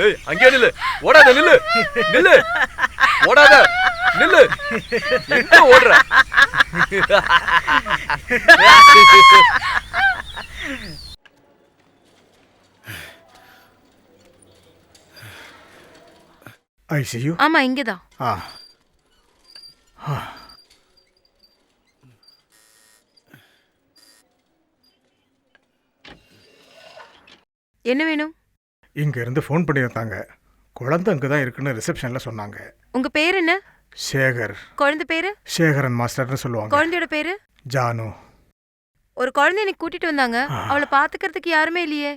ஏய் அங்கே நில்லு, ஓடாத நில்லு, நில்லு, ஓடாத நில்லு, எங்க ஓடுற? ஐசியூ? ஆமா இங்கதான். ஆ. என்ன வேணும்? இங்க இருந்து ஃபோன் பண்ணியிருந்தாங்க. குழந்தை அங்கே தான் இருக்குன்னு ரிசப்ஷன்ல சொன்னாங்க. உங்க பேர் என்ன? சேகர். குழந்தை பேரு? சேகரன் மாஸ்டர்னு சொல்லுவாங்க. குழந்தையோட பேரு? ஜானு. ஒரு குழந்தை எனக்கு கூட்டிட்டு வந்தாங்க. அவளை பாத்துக்கிறதுக்கு யாருமே இல்லையே.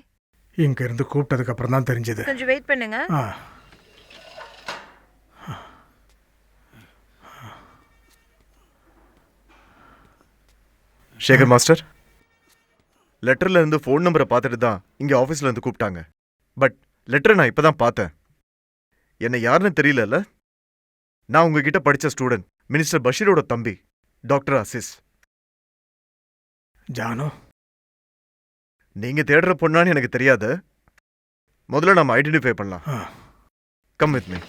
இங்க இருந்து கூப்பிட்டதுக்கு அப்புறம் தான் தெரிஞ்சது. கொஞ்சம் வெயிட் பண்ணுங்க. சேகர் மாஸ்டர், லெட்டர்ல இருந்து ஃபோன் நம்பரை பார்த்துட்டு தான் இங்க ஆபீஸ்ல இருந்து கூப்பிட்டாங்க. பட் லெட்டரை நான் இப்பதான் பார்த்தேன். என்ன யாருன்னு தெரியல. நான் உங்ககிட்ட படிச்ச ஸ்டூடெண்ட், மினிஸ்டர் பஷீரோட தம்பி, டாக்டர் அசிஸ். ஜானு, நீங்க தேடுற பொண்ணான்னு எனக்கு தெரியாது. முதல்ல நம்ம ஐடென்டிஃபை பண்ணலாம். Come with me.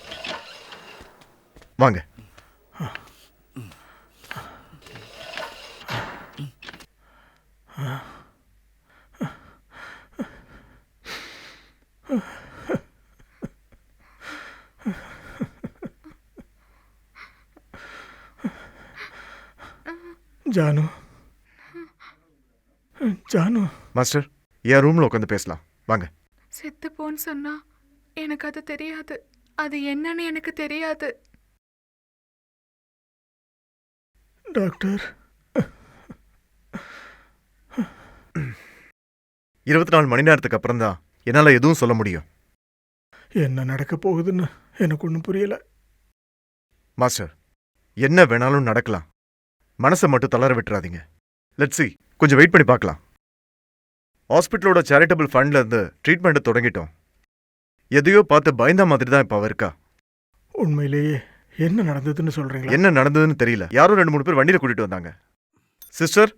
வாங்க. ஜானு, ஜானு. மாஸ்டர், என் ரூம்ல உட்காந்து பேசலாம் வாங்க. செத்து போன்னு சொன்னா எனக்கு அது தெரியாது. அது என்னன்னு எனக்கு தெரியாது. டாக்டர், 24 மணி நேரத்துக்கு அப்புறம் தான் என்னால எதுவும் சொல்ல முடியும். என்ன நடக்க போகுதுன்னு எனக்கு ஒன்றும் புரியல. மாஸ்டர், என்ன வேணாலும் நடக்கலாம். மனசை மட்டும் தளர விட்டுறாதீங்க. லெட்ஸ் see, கொஞ்சம் வெயிட் பண்ணி பார்க்கலாம். ஹாஸ்பிட்டலோட சேரிட்டபிள் ஃபண்ட்ல இருந்து ட்ரீட்மெண்ட்டை தொடங்கிட்டோம். எதையோ பார்த்து பயந்த மாதிரி தான் இப்ப அவ இருக்கா. உண்மையிலேயே என்ன நடந்ததுன்னு சொல்றீங்களா? என்ன நடந்ததுன்னு தெரியல. யாரோ 2-3 பேர் வண்டியில கூட்டிட்டு வந்தாங்க. சிஸ்டர்,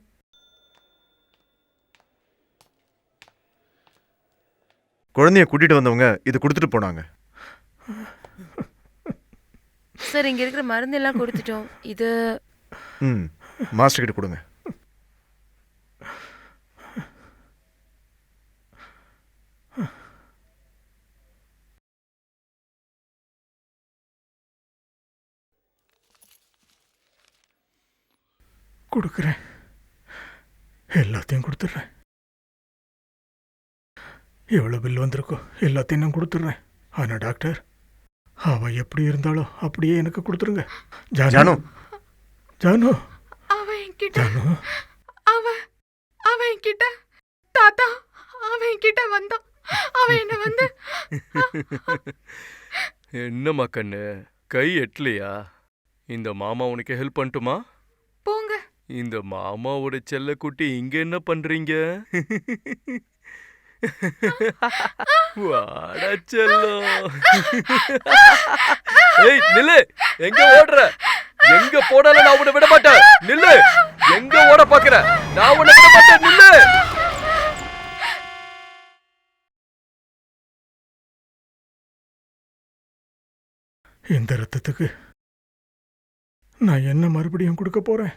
குழந்தைய கூட்டிட்டு வந்தவங்க இது கொடுத்துட்டு போனாங்க. சார், இங்க இருக்கிற மருந்து எல்லாம் கொடுத்துட்டோம். இது மாஸ்டர் கிட்ட கொடுங்க. கொடுக்குறேன், எல்லாத்தையும் கொடுத்துட்றேன். எவ்வளோ பில் வந்திருக்கோ எல்லாத்தையும் நான் கொடுத்துட்றேன். ஆனால் டாக்டர், அவ எப்படி இருந்தாலும் அப்படியே எனக்கு கொடுத்துருங்க. ஜானு, ஜானு, அவன் என்கிட்ட ஜானு, அவன் என்கிட்ட தாத்தா, அவன் என்கிட்ட வந்தான். அவன் என்ன வந்து என்னம்மா கண்ணு, கை எட்டலையா? இந்த மாமா உனக்கு ஹெல்ப் பண்ணட்டுமா? போங்க. இந்த மாமாவோட செல்லக்குட்டி இங்க என்ன பண்றீங்க? வாடா செல்லம். ஏய் நில்லு, எங்க ஓடுற? எங்க போனாலும் நான் உன்னை விட மாட்டேன். நில்லு, எங்க ஓட பாக்குற? நான் உன்னை விட மாட்டேன். நில்லு. இந்த ரத்தத்துக்கு நான் என்ன மறுபடியும் கொடுக்க போறேன்?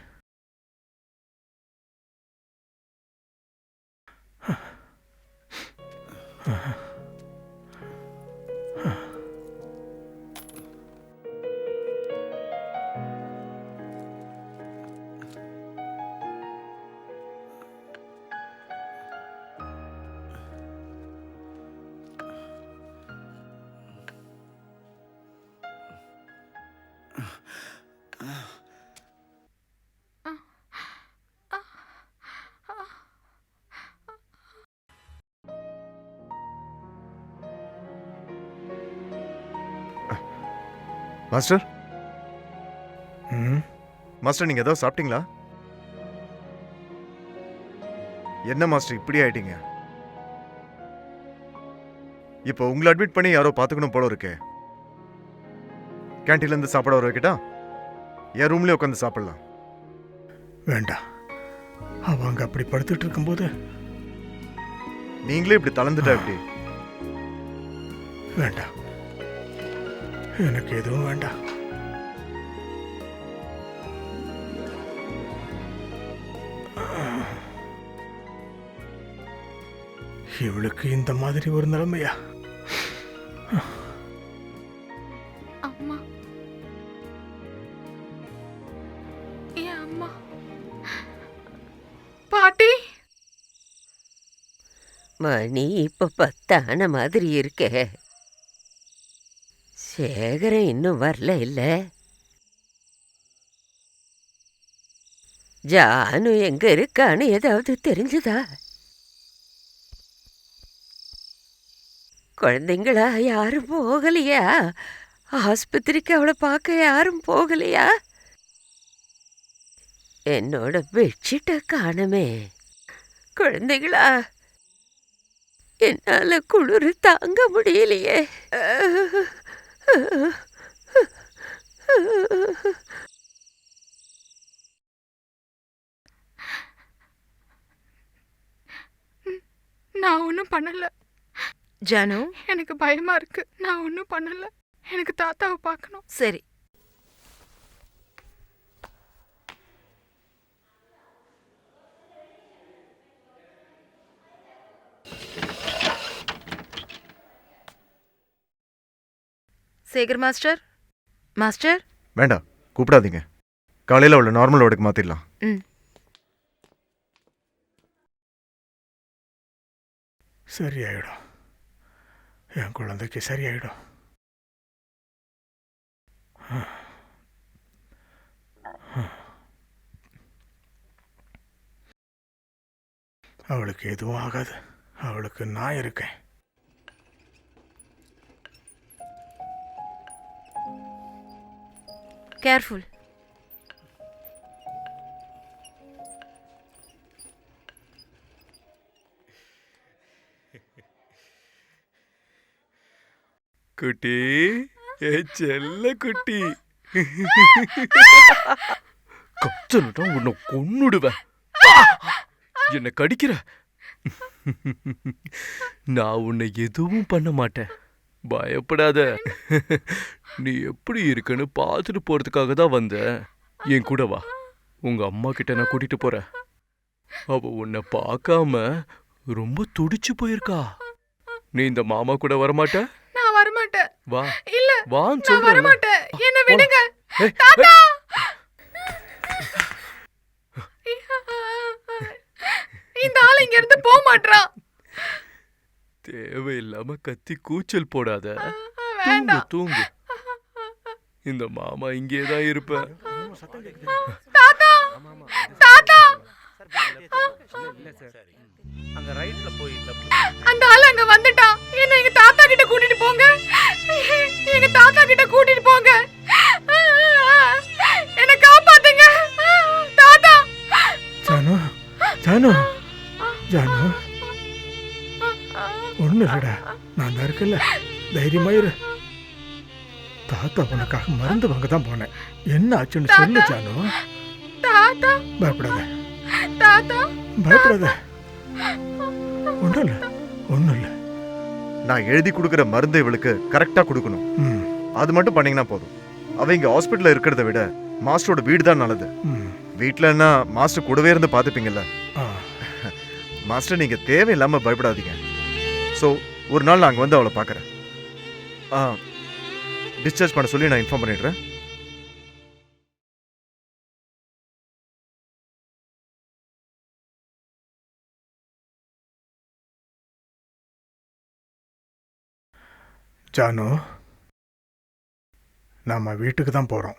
மாஸ்டர், மாஸ்டர் நீங்க ஏதாவது சாப்பிட்டீங்களா? என்ன மாஸ்டர் இப்படி ஆயிட்டீங்க? இப்போ உங்களை அட்மிட் பண்ணி யாரோ பார்த்துக்கணும் போல இருக்கே. கேன்டீன்ல இருந்து சாப்பாடு வர வைக்கட்டா? என் ரூம்லயே உட்காந்து சாப்பிடலாம். வேண்டாம், அவங்க அப்படி படுத்துட்டு இருக்கும்போது நீங்களே இப்படி தளர்ந்துட்டா எப்படி? வேண்டாம், எனக்கு எதுவும் வேண்டாம். இவளுக்கு இந்த மாதிரி ஒரு நிலைமையா? அம்மா, என் அம்மா. பாட்டி, மணி இப்ப 10 ஆன மாதிரி இருக்கே. சேகரன் இன்னும் வரல இல்ல? ஜானு எங்க இருக்கான்னு ஏதாவது தெரிஞ்சுதா? குழந்தைங்களா யாரும் போகலையா? ஆஸ்பத்திரிக்கு அவளை பார்க்க யாரும் போகலையா? என்னோட பெட்ஷீட்டை காணுமே. குழந்தைகளா, என்னால குளிர் தாங்க முடியலையே. நான் ஒன்றும் பண்ணல. ஜானு, எனக்கு பயமா இருக்கு. நான் ஒன்றும் பண்ணல. எனக்கு தாத்தாவை பார்க்கணும். சரி. Sekar master, master. வேண்டாம், கூப்பிடாதீங்க. காலையில் அவளை நார்மல் வார்டுக்கு மாற்றிடலாம். ம். சரியாயிடும், என் குழந்தைக்கு சரியாயிடும். அவளுக்கு எதுவும் ஆகாது. அவளுக்கு நான் இருக்கேன். கேர்ஃபுல். குட்டி, ஏ செல்ல குட்டி. கச்சனட்டா உன்னை கொன்னுடுவேன். என்னை கடிக்கிற? நான் உன்னை எதுவும் பண்ண மாட்டேன், பயப்படாத. நீ எப்படி இருக்குன்னு பார்த்துட்டு போறதுக்காக தான் வந்தேன். என் கூட வா, உங்க அம்மா கிட்ட நான் கூட்டிட்டு போறேன். அவ உன்னை பார்க்காம ரொம்ப துடிச்சு போயிருக்கா. நீ இந்த மாமா கூட வரமாட்ட? நான் வரமாட்டேன். வா, இல்ல, வான்னு நான் சொல்றேன்ல. வரமாட்டேன். என்ன விடுங்க. ஏய், தாத்தா, இந்த ஆள் இங்க இருந்து போக மாட்டான். தேவையில்லாம கத்தி கூச்சல் போடாத. தூங்கு வேண்டாம். தூங்கு. இந்த மாமா இங்கே தான் இருப்பேன். தாத்தா, தாத்தா, அங்க ரைட்ல போய் அந்த ஆள் அங்க வந்துட்டான். என்ன எங்க தாத்தா கிட்ட கூட்டிட்டு போங்க. எங்க தாத்தா கிட்ட கூட்டிட்டு போங்க. என்ன காப்பாத்துங்க தாத்தா. ஜானு, ஜானு, ஜானு, ஒண்ணு இல்லடா, நான் தான் இருக்கல, தைரியமாயிரு. தாத்தா உனக்காக மருந்து வாங்க தான் போனேன். என்ன ஆச்சுன்னு சொல்லு ஜானு. தாத்தா, பயப்படாத, தாத்தா, பயப்படாத. ஒண்ணும் இல்ல, ஒண்ணும் இல்ல. நான் எழுதி கொடுக்குற மருந்து இவளுக்கு கரெக்டாக கொடுக்கணும். ம், அது மட்டும் பண்ணீங்கன்னா போதும். அவ இங்கே ஹாஸ்பிட்டலில் இருக்கிறத விட மாஸ்டரோட வீடு தான் நல்லது. ம். வீட்டிலன்னா மாஸ்டர் கூடவே இருந்து பார்த்துப்பீங்கல்ல. ஆ, மாஸ்டர் நீங்கள் தேவையில்லாமல் பயப்படாதீங்க. ஸோ ஒரு நாள் நான் அங்கே வந்து அவளை பார்க்குறேன். டிஸ்சார்ஜ் பண்ண சொல்லி நான் இன்ஃபார்ம் பண்ணிடுறேன். ஜானு, நாம வீட்டுக்கு தான் போறோம்.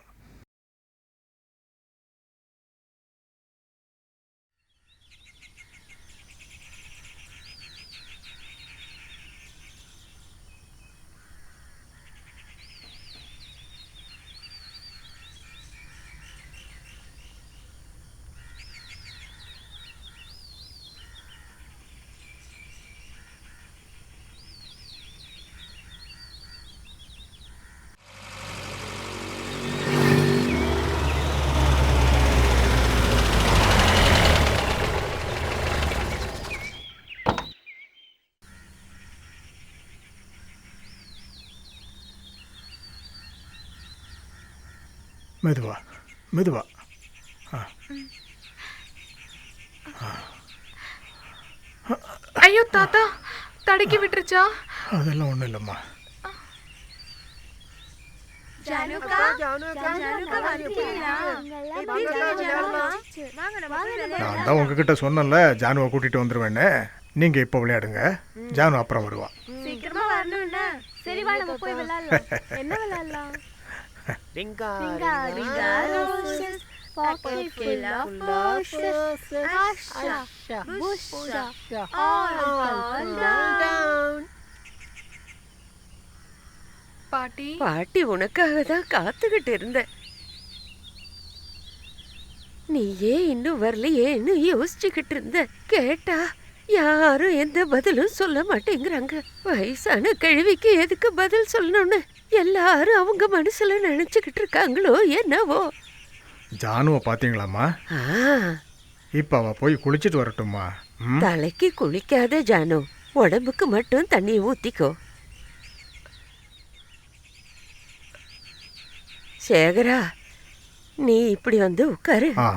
மெதுவா மெதுவா. ஐயோ தாத்தா, தடுக்கி விட்டுருச்சா? அதெல்லாம் ஒன்றும் இல்லைம்மா. நான் தான் உங்ககிட்ட சொன்னேன்ல ஜானுவை கூட்டிட்டு வந்துருவேன்னு. நீங்க இப்போ விளையாடுங்க, ஜானு அப்புறம் வருவா. சீக்கிரமா வரணும்னா சரி வா நம்ம போய் விளையாடலாம். என்ன விளையாடலாம்? Dinka Ringa, ringa, roses, pocket full of roses. Asha, busha, all down. பாட்டி, பாட்டி உனக்காக தான் காத்துக்கிட்டு இருந்தேன். நீ ஏன் இன்னும் வரலையேன்னு யோசிச்சுக்கிட்டு இருந்த. கேட்டா யாரும் எந்த பதிலும் சொல்ல மாட்டேங்கிறாங்க. வயசான கிழவிக்கு எதுக்கு பதில் சொல்லணும்னு எல்லாரும் அவங்க மனசுல நினைச்சுக்கிட்டு இருக்காங்களோ என்னவோ. ஜானுவை பார்த்தீங்களாம்மா? ஆ, இப்போ அவ போய் குளிச்சுட்டு வரட்டும்மா. தலைக்கு குளிக்காத ஜானு, உடம்புக்கு மட்டும் தண்ணி ஊத்திக்கோ. சேகரா, நீ இப்படி வந்து உட்காரு. ஆ.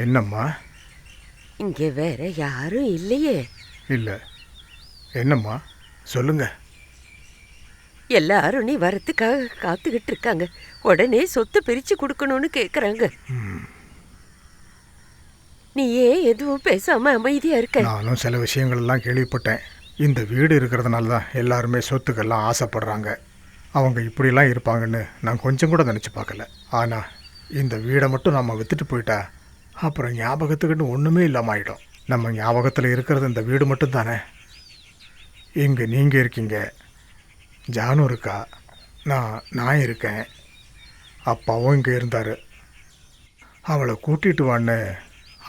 என்னம்மா? இங்க வேற யாரும் இல்லையே. இல்லை. என்னம்மா சொல்லுங்க. எல்லாரும் நீ வரத்துக்காக காத்துக்கிட்டு இருக்காங்க. உடனே சொத்து பிரிச்சு கொடுக்கணும்னு கேக்குறாங்க. நீ ஏன் எதுவும் பேசாம அமைதியா இருக்க? நானும் சில விஷயங்கள்லாம் கேள்விப்பட்டேன். இந்த வீடு இருக்கிறதுனால தான் எல்லாருமே சொத்துக்கெல்லாம் ஆசைப்படுறாங்க. அவங்க இப்படிலாம் இருப்பாங்கன்னு நான் கொஞ்சம் கூட நினச்சி பார்க்கல. ஆனால் இந்த வீடை மட்டும் நம்ம விற்றுட்டு போயிட்டா அப்புறம் ஞாபகத்துக்குன்னு ஒன்றுமே இல்லாமல் ஆகிடும். நம்ம ஞாபகத்தில் இருக்கிறது இந்த வீடு மட்டும் தானே. இங்கே நீங்கள் இருக்கீங்க, ஜானு இருக்கா, நான் இருக்கேன், அப்பாவும் இங்கே இருந்தார். அவளை கூட்டிகிட்டு வான்னு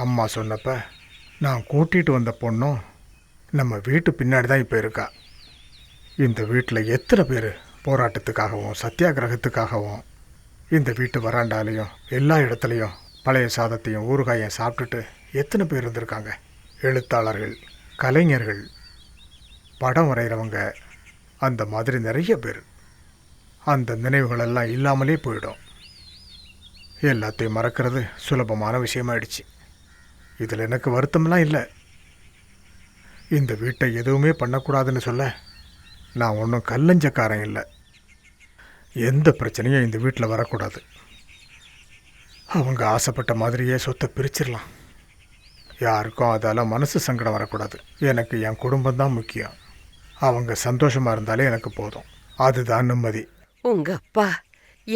அம்மா சொன்னப்ப நான் கூட்டிகிட்டு வந்த பொண்ணும் நம்ம வீட்டு பின்னாடி தான் இப்போ இருக்கா. இந்த வீட்டில் எத்தனை பேர் போராட்டத்துக்காகவும் சத்தியாகிரகத்துக்காகவும் இந்த வீட்டு வராண்டாலையும் எல்லா இடத்துலையும் பழைய சாதத்தையும் ஊறுகாயும் சாப்பிட்டுட்டு எத்தனை பேர் இருந்திருக்காங்க. எழுத்தாளர்கள், கலைஞர்கள், படம் வரைகிறவங்க, அந்த மாதிரி நிறைய பேர். அந்த நினைவுகளெல்லாம் இல்லாமலே போயிடும். எல்லாத்தையும் மறக்கிறது சுலபமான விஷயமாயிடுச்சு. இதில் எனக்கு வருத்தம்லாம் இல்லை. இந்த வீட்டை எதுவுமே பண்ணக்கூடாதுன்னு சொல்ல நான் ஒன்றும் கல்லஞ்சக்காரன் இல்லை. எந்த பிரச்சனையும் இந்த வீட்டில் வரக்கூடாது. அவங்க ஆசைப்பட்ட மாதிரியே சொத்தை பிரிச்சிடலாம். யாருக்கும் அதால் மனசு சங்கடம் வரக்கூடாது. எனக்கு என் குடும்பம்தான் முக்கியம். அவங்க சந்தோஷமாக இருந்தாலே எனக்கு போதும். அதுதான் நிம்மதி. உங்க அப்பா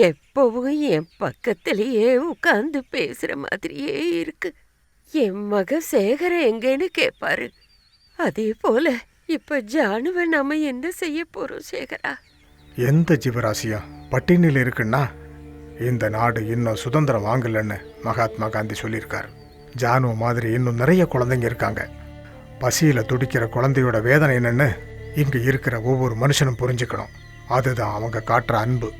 எப்பவும் என் பக்கத்திலேயே உட்கார்ந்து பேசுற மாதிரியே இருக்கு. என் மக சேகர எங்கன்னு கேட்பாரு. அதே போல இப்ப ஜானுவை நாம என்ன செய்ய போறோம் சேகரா? எந்த ஜீவராசியும் பட்டினியில் இருக்குன்னா இந்த நாடு இன்னும் சுதந்திரம் வாங்கலன்னு மகாத்மா காந்தி சொல்லியிருக்காரு. ஜானு மாதிரி இன்னும் நிறைய குழந்தைங்க இருக்காங்க. பசியில் துடிக்கிற குழந்தையோட வேதனை என்னன்னு இங்கே இருக்கிற ஒவ்வொரு மனுஷனும் புரிஞ்சுக்கணும். அதுதான் அவங்க காட்டுற அன்பு.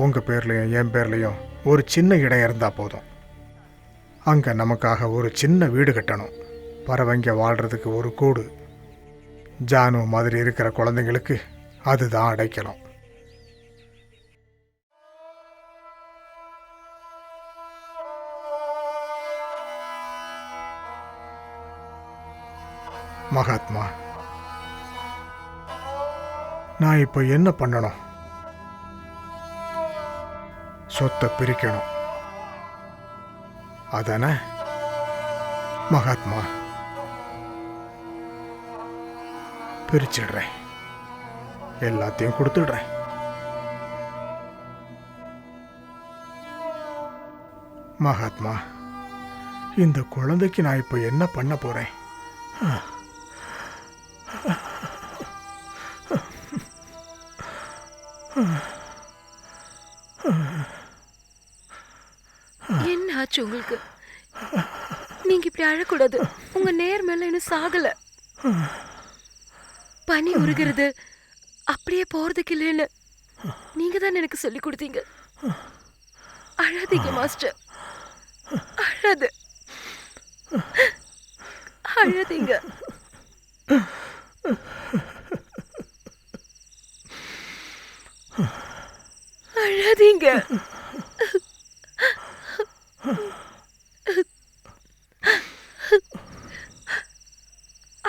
உங்கள் பேர்லையும் என் பேர்லையும் ஒரு சின்ன இடம் இருந்தால் போதும். அங்கே நமக்காக ஒரு சின்ன வீடு கட்டணும். பறவைங்க வாழ்கிறதுக்கு ஒரு கூடு. ஜானு மாதிரி இருக்கிற குழந்தைங்களுக்கு அதுதான் அடைக்கணும். மகாத்மா, நான் இப்போ என்ன பண்ணணும்? சொத்தை பிரிக்கணும், அதானே மகாத்மா? பிரிச்சிடுறேன், எல்லாத்தையும் கொடுத்துடுறேன். மகாத்மா, இந்த குழந்தைக்கு நான் இப்போ என்ன பண்ண போறேன்? என்ன ஆச்சு உங்களுக்கு? நீங்க இப்படி அழக்கூடாது. உங்க நேர் மேல இன்னும் சாகல. பனி உருகிறது அப்படியே போறதுக்கு இல்லைன்னு நீங்க தான் எனக்கு சொல்லி கொடுத்தீங்க. அழாதீங்க மாஸ்டர், அழாது, அழாதீங்க. அழாதீங்க.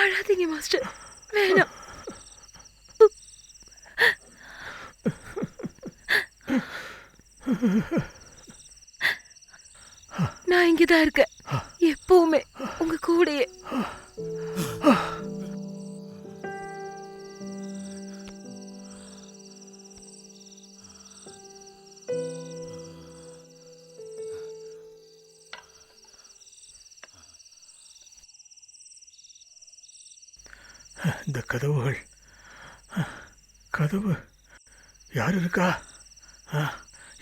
அழாதீங்க மாஸ்டர், வேணாம். நான் இங்கதான் இருக்கேன், எப்பவுமே உங்க கூடயே. இந்த கதவு யார் இருக்கா?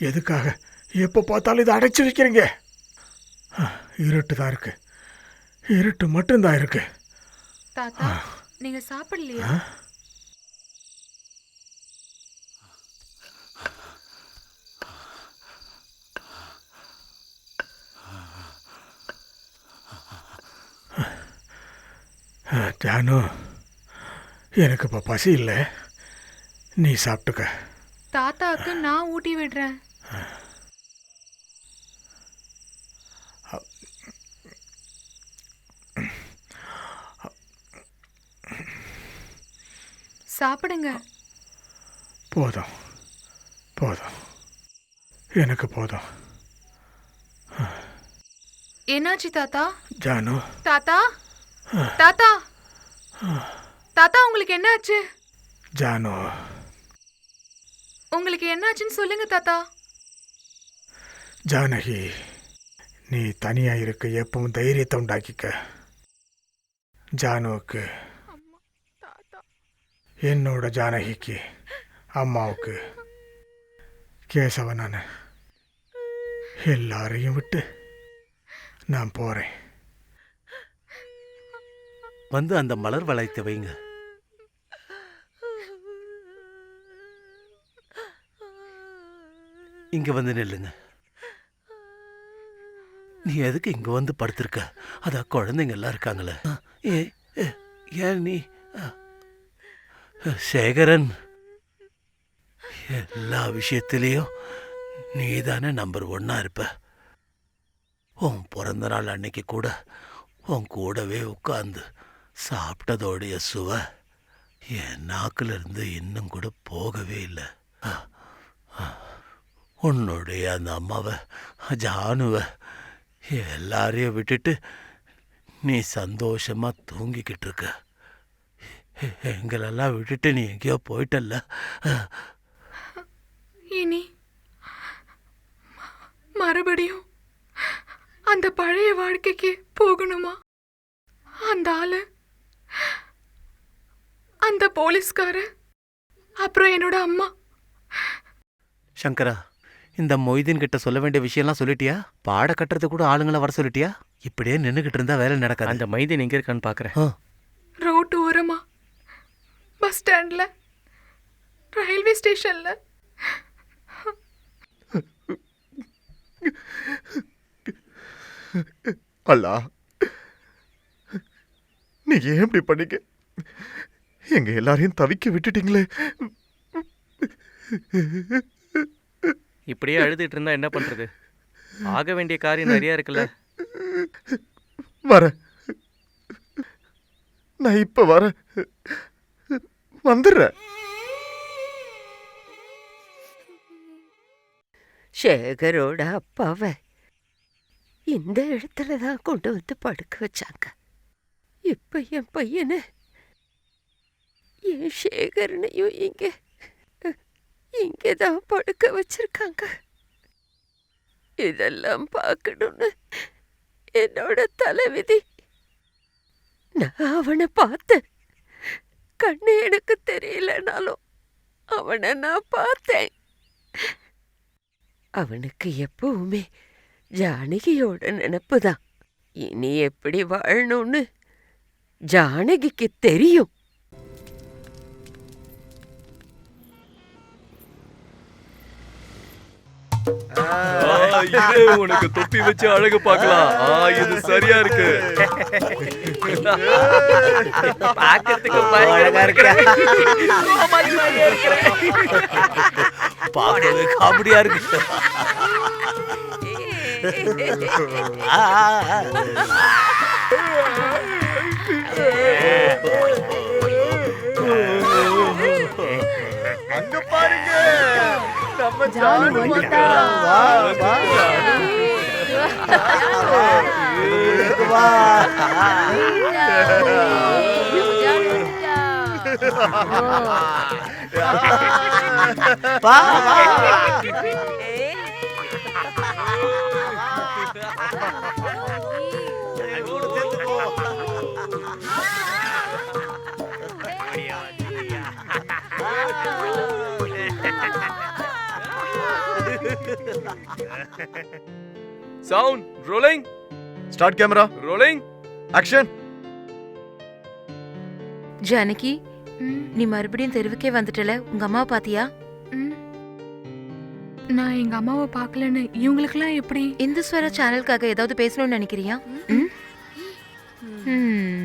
எதுக்காக எப்போ பார்த்தாலும் இதை அடைச்சி வைக்கிறீங்க? இருட்டு தான் இருக்கு, இருட்டு மட்டும்தான் இருக்கு. தாத்தா, நீங்க சாப்பிடலையா? ஜானு, எனக்கு இப்போ பசி இல்லை, நீ சாப்பிட்டுக்க. தாத்தாக்கு நான் ஊட்டி விடுறேன். சாப்பிடுங்க. போதும் போதும், எனக்கு போதும். என்னாச்சு தாத்தா? ஜானு. தாத்தா தாத்தா தாத்தா, உங்களுக்கு என்னாச்சு? ஜானு, உங்களுக்கு என்னாச்சுன்னு சொல்லுங்க தாத்தா. ஜானகி, நீ தனியா இருக்க எப்பவும் தைரியத்தை உண்டாக்கிக்க. ஜானுவுக்கு, என்னோட ஜானகிக்கு, அம்மாவுக்கு, கேசவனான எல்லாரையும் விட்டு நான் போறேன். வந்து அந்த மலர் வளையத்தை வைங்க. இங்க வந்து நில்லுங்க. நீ எதுக்கு இங்க வந்து படுத்திருக்க? அதான் குழந்தைங்க எல்லாம் இருக்காங்களே. ஏன் நீ சேகரன், எல்லா விஷயத்திலையும் நீதானே நம்பர் 1 இருப்ப. உன் பிறந்த நாள் அன்னைக்கு கூட உன் கூடவே உட்கார்ந்து சாப்பிட்டதோடைய சுவை என் நாக்குல இருந்து இன்னும் கூட போகவே இல்லை. உன்னுடைய அந்த அம்மாவை, ஜானுவை, எல்லாரையும் விட்டுட்டு நீ சந்தோஷமா தூங்கிக்கிட்டு இருக்க. எங்களெல்லாம் விட்டுட்டு நீ எங்கேயோ போயிட்டல்ல. இனி மறுபடியும் அந்த பழைய வாழ்க்கைக்கு போகணுமா? அந்த ஆளு, அந்த போலீஸ்கார, அப்புறம் என்னோட அம்மா. சங்கரா, இந்த மொய்தீன் கிட்ட சொல்ல வேண்டிய விஷயம்லாம் சொல்லிட்டியா? பாட கட்டுறது கூட ஆளுங்களை வர சொல்லிட்டியா? இப்படியே நின்றுகிட்டு இருந்தா வேலை நடக்காது. அந்த மைதீன் எங்க இருக்கான்னு பாக்குறேன். ரோட்டு ஓரமா, பஸ் ஸ்டாண்ட்ல, ரயில்வே ஸ்டேஷன்ல. அல்லா, நீ ஏன் இப்படி பண்ணிக்க? எங்க எல்லாரையும் தவிக்க விட்டுட்டீங்களே. இப்படியே அழுதுட்டு இருந்தா என்ன பண்றது? ஆக வேண்டிய காரியம் நிறைய இருக்குல்ல. வர, நான் இப்ப வர வந்துடுறேன். சேகரோட அப்பாவை இந்த இடத்துல தான் கொண்டு வந்து படுக்க வச்சாங்க. இப்ப என் பையனை, என் சேகரனையும் இங்கதான் படுக்க வச்சிருக்காங்க. இதெல்லாம் பார்க்கணும்னு என்னோட தலைவிதி. நான் அவனை பார்த்தேன். கண்ணு எனக்கு தெரியலனாலும் அவனை நான் பார்த்தேன். அவனுக்கு எப்பவுமே ஜானகியோட நினைப்பு தான். இனி எப்படி வாழணும்னு ஜானகிக்கு தெரியும். உனக்கு தொப்பி வச்சு அழகு பார்க்கலாம். இது சரியா இருக்கு. பாக்கிறதுக்கு அழகா இருக்கு. பார்க்கவே காமெடியா இருக்கு. அங்க பாருங்க நம்ம ஜானு ஜானு வந்துட்டா. வா, வா. வா. வா, வா. Sound rolling start camera rolling action. Janaki நீ மறுபடியும் தெருவுக்கே வந்துட்டல, உங்க அம்மாவை பாத்தியா? ம். நான் எங்க அம்மாவை பார்க்கலன்னு இவங்களுக்கெல்லாம் எப்படி? இந்து ஸ்வர சேனலுக்காக ஏதாவது பேசணும்னு நினைக்கிறியா? ம்? ம்.